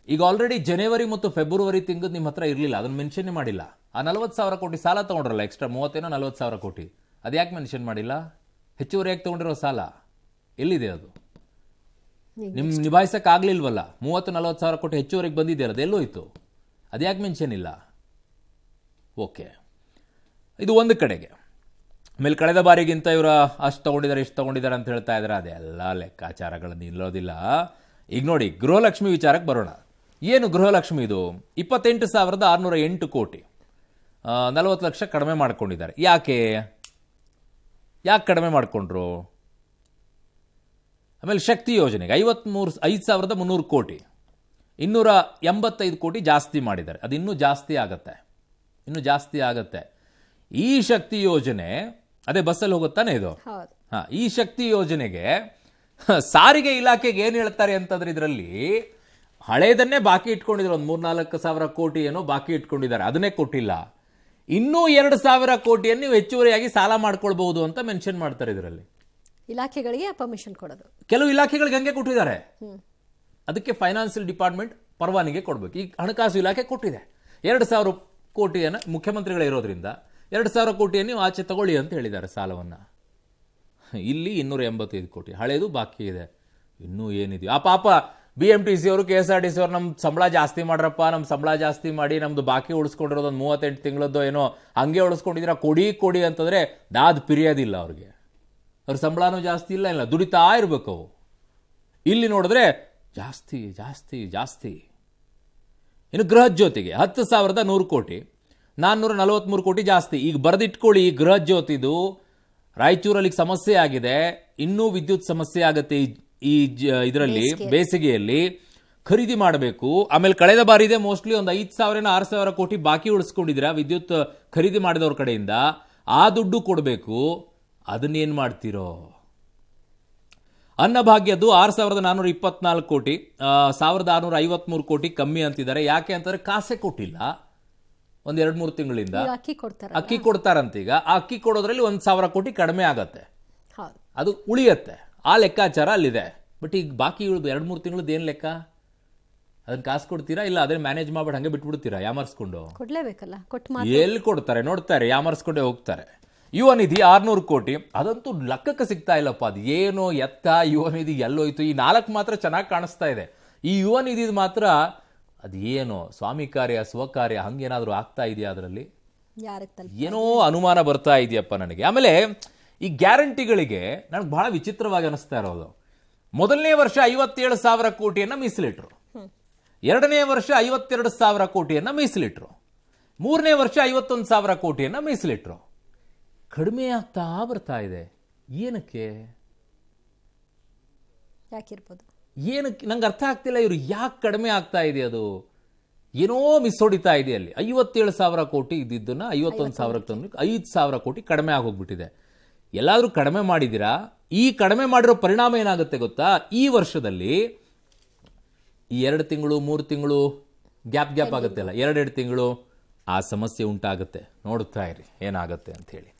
ಈಗ ಆಲ್ರೆಡಿ ಜನವರಿ ಮತ್ತು ಫೆಬ್ರವರಿ ತಿಂಗಳು ನಿಮ್ಮ ಹತ್ರ ಇರಲಿಲ್ಲ, ಅದನ್ನು ಮೆನ್ಷನ್ ಮಾಡಿಲ್ಲ. ಆ 40,000 ಕೋಟಿ ಸಾಲ ತಗೊಂಡ್ರಲ್ಲ, ಎಕ್ಸ್ಟ್ರಾ 30,000-40,000 ಕೋಟಿ, ಅದು ಯಾಕೆ ಮೆನ್ಷನ್ ಮಾಡಿಲ್ಲ? ಹೆಚ್ಚುವರಿಯಾಗಿ ತಗೊಂಡಿರೋ ಸಾಲ ಎಲ್ಲಿದೆ? ಅದು ನಿಭಾಯಿಸಕ್ಕೆ ಆಗ್ಲಿಲ್ವಲ್ಲ. 30,000-40,000 ಕೋಟಿ ಹೆಚ್ಚುವರೆಗೆ ಬಂದಿದೆಯಲ್ಲ, ಅದೆಲ್ಲೋಯ್ತು? ಅದ್ಯಾಕೆ ಮೆನ್ಷನ್ ಇಲ್ಲ? ಓಕೆ, ಇದು ಒಂದು ಕಡೆಗೆ. ಆಮೇಲೆ ಕಳೆದ ಬಾರಿಗಿಂತ ಇವರು ಅಷ್ಟು ತಗೊಂಡಿದ್ದಾರೆ ಇಷ್ಟು ತಗೊಂಡಿದ್ದಾರೆ ಅಂತ ಹೇಳ್ತಾ ಇದ್ದಾರೆ. ಅದೆಲ್ಲ ಲೆಕ್ಕಾಚಾರಗಳನ್ನು ನಿಲ್ಲೋದಿಲ್ಲ. ಈಗ ನೋಡಿ, ಗೃಹಲಕ್ಷ್ಮಿ ವಿಚಾರಕ್ಕೆ ಬರೋಣ. ಏನು ಗೃಹಲಕ್ಷ್ಮಿ? ಇದು 28,608 ಕೋಟಿ, 40 ಲಕ್ಷ ಕಡಿಮೆ ಮಾಡ್ಕೊಂಡಿದ್ದಾರೆ. ಯಾಕೆ ಕಡಿಮೆ ಮಾಡಿಕೊಂಡ್ರು? ಆಮೇಲೆ ಶಕ್ತಿ ಯೋಜನೆಗೆ 5,300 ಕೋಟಿ, 285 ಕೋಟಿ ಜಾಸ್ತಿ ಮಾಡಿದ್ದಾರೆ. ಅದು ಇನ್ನೂ ಜಾಸ್ತಿ ಆಗತ್ತೆ. ಈ ಶಕ್ತಿ ಯೋಜನೆ ಅದೇ ಬಸ್ಸಲ್ಲಿ ಹೋಗುತ್ತಾನೆ ಇದು. ಈ ಶಕ್ತಿ ಯೋಜನೆಗೆ ಸಾರಿಗೆ ಇಲಾಖೆಗೆ ಏನು ಹೇಳ್ತಾರೆ ಅಂತಂದ್ರೆ, ಇದರಲ್ಲಿ ಹಳೇದನ್ನೇ ಬಾಕಿ ಇಟ್ಕೊಂಡಿದ್ರು. ಒಂದು 3-4 ಕೋಟಿ ಏನೋ ಬಾಕಿ ಇಟ್ಕೊಂಡಿದ್ದಾರೆ, ಅದನ್ನೇ ಕೊಟ್ಟಿಲ್ಲ. ಇನ್ನೂ 2,000 ಕೋಟಿಯನ್ನು ನೀವು ಹೆಚ್ಚುವರಿಯಾಗಿ ಸಾಲ ಮಾಡ್ಕೊಳ್ಬಹುದು ಅಂತ ಮೆನ್ಷನ್ ಮಾಡ್ತಾರೆ ಇದರಲ್ಲಿ. ಇಲಾಖೆಗಳಿಗೆ ಪರ್ಮಿಷನ್ ಕೊಡೋದು. ಕೆಲವು ಇಲಾಖೆಗಳಿಗೆ ಹಂಗೆ ಕೊಟ್ಟಿದ್ದಾರೆ. ಅದಕ್ಕೆ ಫೈನಾನ್ಸಿಯಲ್ ಡಿಪಾರ್ಟ್ಮೆಂಟ್ ಪರವಾನಿಗೆ ಕೊಡಬೇಕು. ಈಗ ಹಣಕಾಸು ಇಲಾಖೆ ಕೊಟ್ಟಿದೆ. 2,000 ಕೋಟಿಯನ್ನು ಮುಖ್ಯಮಂತ್ರಿಗಳೇ ಇರೋದ್ರಿಂದ 2,000 ಕೋಟಿಯನ್ನು ನೀವು ಆಚೆ ತಗೊಳ್ಳಿ ಅಂತ ಹೇಳಿದ್ದಾರೆ ಸಾಲವನ್ನು. ಇಲ್ಲಿ 285 ಕೋಟಿ ಹಳೇದು ಬಾಕಿ ಇದೆ. ಇನ್ನೂ ಏನಿದೆಯೋ ಆ ಪಾಪ BMTC ಅವರು KSRTC ಅವರು ನಮ್ಮ ಸಂಬಳ ಜಾಸ್ತಿ ಮಾಡ್ರಪ್ಪ, ನಮ್ಮ ಸಂಬಳ ಜಾಸ್ತಿ ಮಾಡಿ ನಮ್ದು ಬಾಕಿ ಉಳಿಸ್ಕೊಂಡಿರೋದು ಒಂದು 38 ತಿಂಗಳದ್ದು ಏನೋ ಹಂಗೆ ಉಳಿಸ್ಕೊಂಡಿದ್ದೀರಾ, ಕೊಡಿ ಅಂತಂದ್ರೆ ದಾದ್ ಪಿರಿಯೋದಿಲ್ಲ ಅವ್ರಿಗೆ. ಅವ್ರ ಸಂಬಳನೂ ಜಾಸ್ತಿ ಇಲ್ಲ, ದುಡಿತಾ ಇರ್ಬೇಕು ಅವು. ಇಲ್ಲಿ ನೋಡಿದ್ರೆ ಜಾಸ್ತಿ. ಇನ್ನು ಗೃಹ ಜ್ಯೋತಿಗೆ 10,100 ಕೋಟಿ, 443 ಕೋಟಿ ಜಾಸ್ತಿ. ಈಗ ಬರೆದಿಟ್ಕೊಳ್ಳಿ, ಈ ಗೃಹ ಜ್ಯೋತಿದು ರಾಯಚೂರಲ್ಲಿ ಸಮಸ್ಯೆ ಆಗಿದೆ, ಇನ್ನೂ ವಿದ್ಯುತ್ ಸಮಸ್ಯೆ ಆಗುತ್ತೆ ಈ ಇದರಲ್ಲಿ ಬೇಸಿಗೆಯಲ್ಲಿ. ಖರೀದಿ ಮಾಡಬೇಕು. ಆಮೇಲೆ ಕಳೆದ ಬಾರಿ ಇದೆ ಮೋಸ್ಟ್ಲಿ ಒಂದು 5,000-6,000 ಕೋಟಿ ಬಾಕಿ ಉಳಿಸ್ಕೊಂಡಿದ್ದೀರಾ ವಿದ್ಯುತ್ ಖರೀದಿ ಮಾಡಿದವ್ರ ಕಡೆಯಿಂದ. ಆ ದುಡ್ಡು ಕೊಡಬೇಕು. ಅದನ್ನೇನು ಮಾಡ್ತೀರೋ? ಅನ್ನಭಾಗ್ಯದ್ದು 6,424 ಕೋಟಿ, 1,653 ಕೋಟಿ ಕಮ್ಮಿ ಅಂತಿದ್ದಾರೆ. ಯಾಕೆ ಅಂತಂದ್ರೆ ಕಾಸೆ ಕೊಟ್ಟಿಲ್ಲ ಒಂದು 2-3 ತಿಂಗಳಿಂದ. ಅಕ್ಕಿ ಕೊಡ್ತಾರಂತ. ಈಗ ಆ ಅಕ್ಕಿ ಕೊಡೋದ್ರಲ್ಲಿ 1,000 ಕೋಟಿ ಕಡಿಮೆ ಆಗತ್ತೆ, ಅದು ಉಳಿಯತ್ತೆ. ಆ ಲೆಕ್ಕಾಚಾರ ಅಲ್ಲಿದೆ. ಬಟ್ ಈಗ ಬಾಕಿ 2-3 ತಿಂಗಳದ್ದು ಏನು ಲೆಕ್ಕ? ಅದನ್ನ ಕಾಸು ಕೊಡ್ತೀರಾ ಇಲ್ಲ ಅದನ್ನ ಮ್ಯಾನೇಜ್ ಮಾಡ್ಬಿಟ್ಟು ಹಂಗೆ ಬಿಟ್ಬಿಡ್ತೀರಾ ಯಾಮರ್ಸ್ಕೊಂಡು? ಕೊಡ್ಲೇಬೇಕಲ್ಲ. ಎಲ್ಲಿ ಕೊಡ್ತಾರೆ ನೋಡ್ತಾರೆ, ಯಾಮರ್ಸ್ಕೊಂಡೇ ಹೋಗ್ತಾರೆ. ಯುವ ನಿಧಿ 600 ಕೋಟಿ, ಅದಂತೂ ಲೆಕ್ಕಕ್ಕೆ ಸಿಗ್ತಾ ಇಲ್ಲಪ್ಪ. ಅದು ಏನು ಎತ್ತ ಯುವ ನಿಧಿ ಎಲ್ಲೋಯ್ತು? ಈ 4 ಮಾತ್ರ ಚೆನ್ನಾಗಿ ಕಾಣಿಸ್ತಾ ಇದೆ. ಈ ಯುವ ನಿಧಿ ಮಾತ್ರ ಅದು ಏನು ಸ್ವಾಮಿ ಕಾರ್ಯ ಸ್ವಕಾರ್ಯ ಹಂಗೇನಾದರೂ ಆಗ್ತಾ ಇದೆಯಾ? ಅದರಲ್ಲಿ ಏನೋ ಅನುಮಾನ ಬರ್ತಾ ಇದೆಯಪ್ಪ ನನಗೆ. ಆಮೇಲೆ ಈ ಗ್ಯಾರಂಟಿಗಳಿಗೆ ನನಗೆ ಬಹಳ ವಿಚಿತ್ರವಾಗಿ ಅನಿಸ್ತಾ ಇರೋದು, ಮೊದಲನೇ ವರ್ಷ 57,000 ಕೋಟಿಯನ್ನು ಮೀಸಲಿಟ್ರು, 2ನೇ ವರ್ಷ 52,000 ಕೋಟಿಯನ್ನು ಮೀಸಲಿಟ್ರು, 3ನೇ ವರ್ಷ 51,000 ಕೋಟಿಯನ್ನು ಮೀಸಲಿಟ್ರು. ಕಡಿಮೆ ಆಗ್ತಾ ಬರ್ತಾ ಇದೆ. ಏನಕ್ಕೆ ನಂಗೆ ಅರ್ಥ ಆಗ್ತಿಲ್ಲ. ಇವರು ಯಾಕೆ ಕಡಿಮೆ ಆಗ್ತಾ ಇದೆ? ಅದು ಏನೋ ಮಿಸ್ ಹೊಡಿತಾ ಇದೆ ಅಲ್ಲಿ. 57,000 ಕೋಟಿ ಇದ್ದಿದ್ದನ್ನ 51,000 ತಂದು 5,000 ಕೋಟಿ ಕಡಿಮೆ ಆಗೋಗ್ಬಿಟ್ಟಿದೆ. ಎಲ್ಲಾದರೂ ಕಡಿಮೆ ಮಾಡಿದ್ದೀರಾ? ಈ ಕಡಿಮೆ ಮಾಡಿರೋ ಪರಿಣಾಮ ಏನಾಗುತ್ತೆ ಗೊತ್ತಾ? ಈ ವರ್ಷದಲ್ಲಿ ಈ 2 ತಿಂಗಳು 3 ತಿಂಗಳು ಗ್ಯಾಪ್ ಆಗುತ್ತೆ ಅಲ್ಲ, 2 ತಿಂಗಳು ಆ ಸಮಸ್ಯೆ ಉಂಟಾಗುತ್ತೆ. ನೋಡ್ತಾ ಇರಿ ಏನಾಗುತ್ತೆ ಅಂತ ಹೇಳಿ.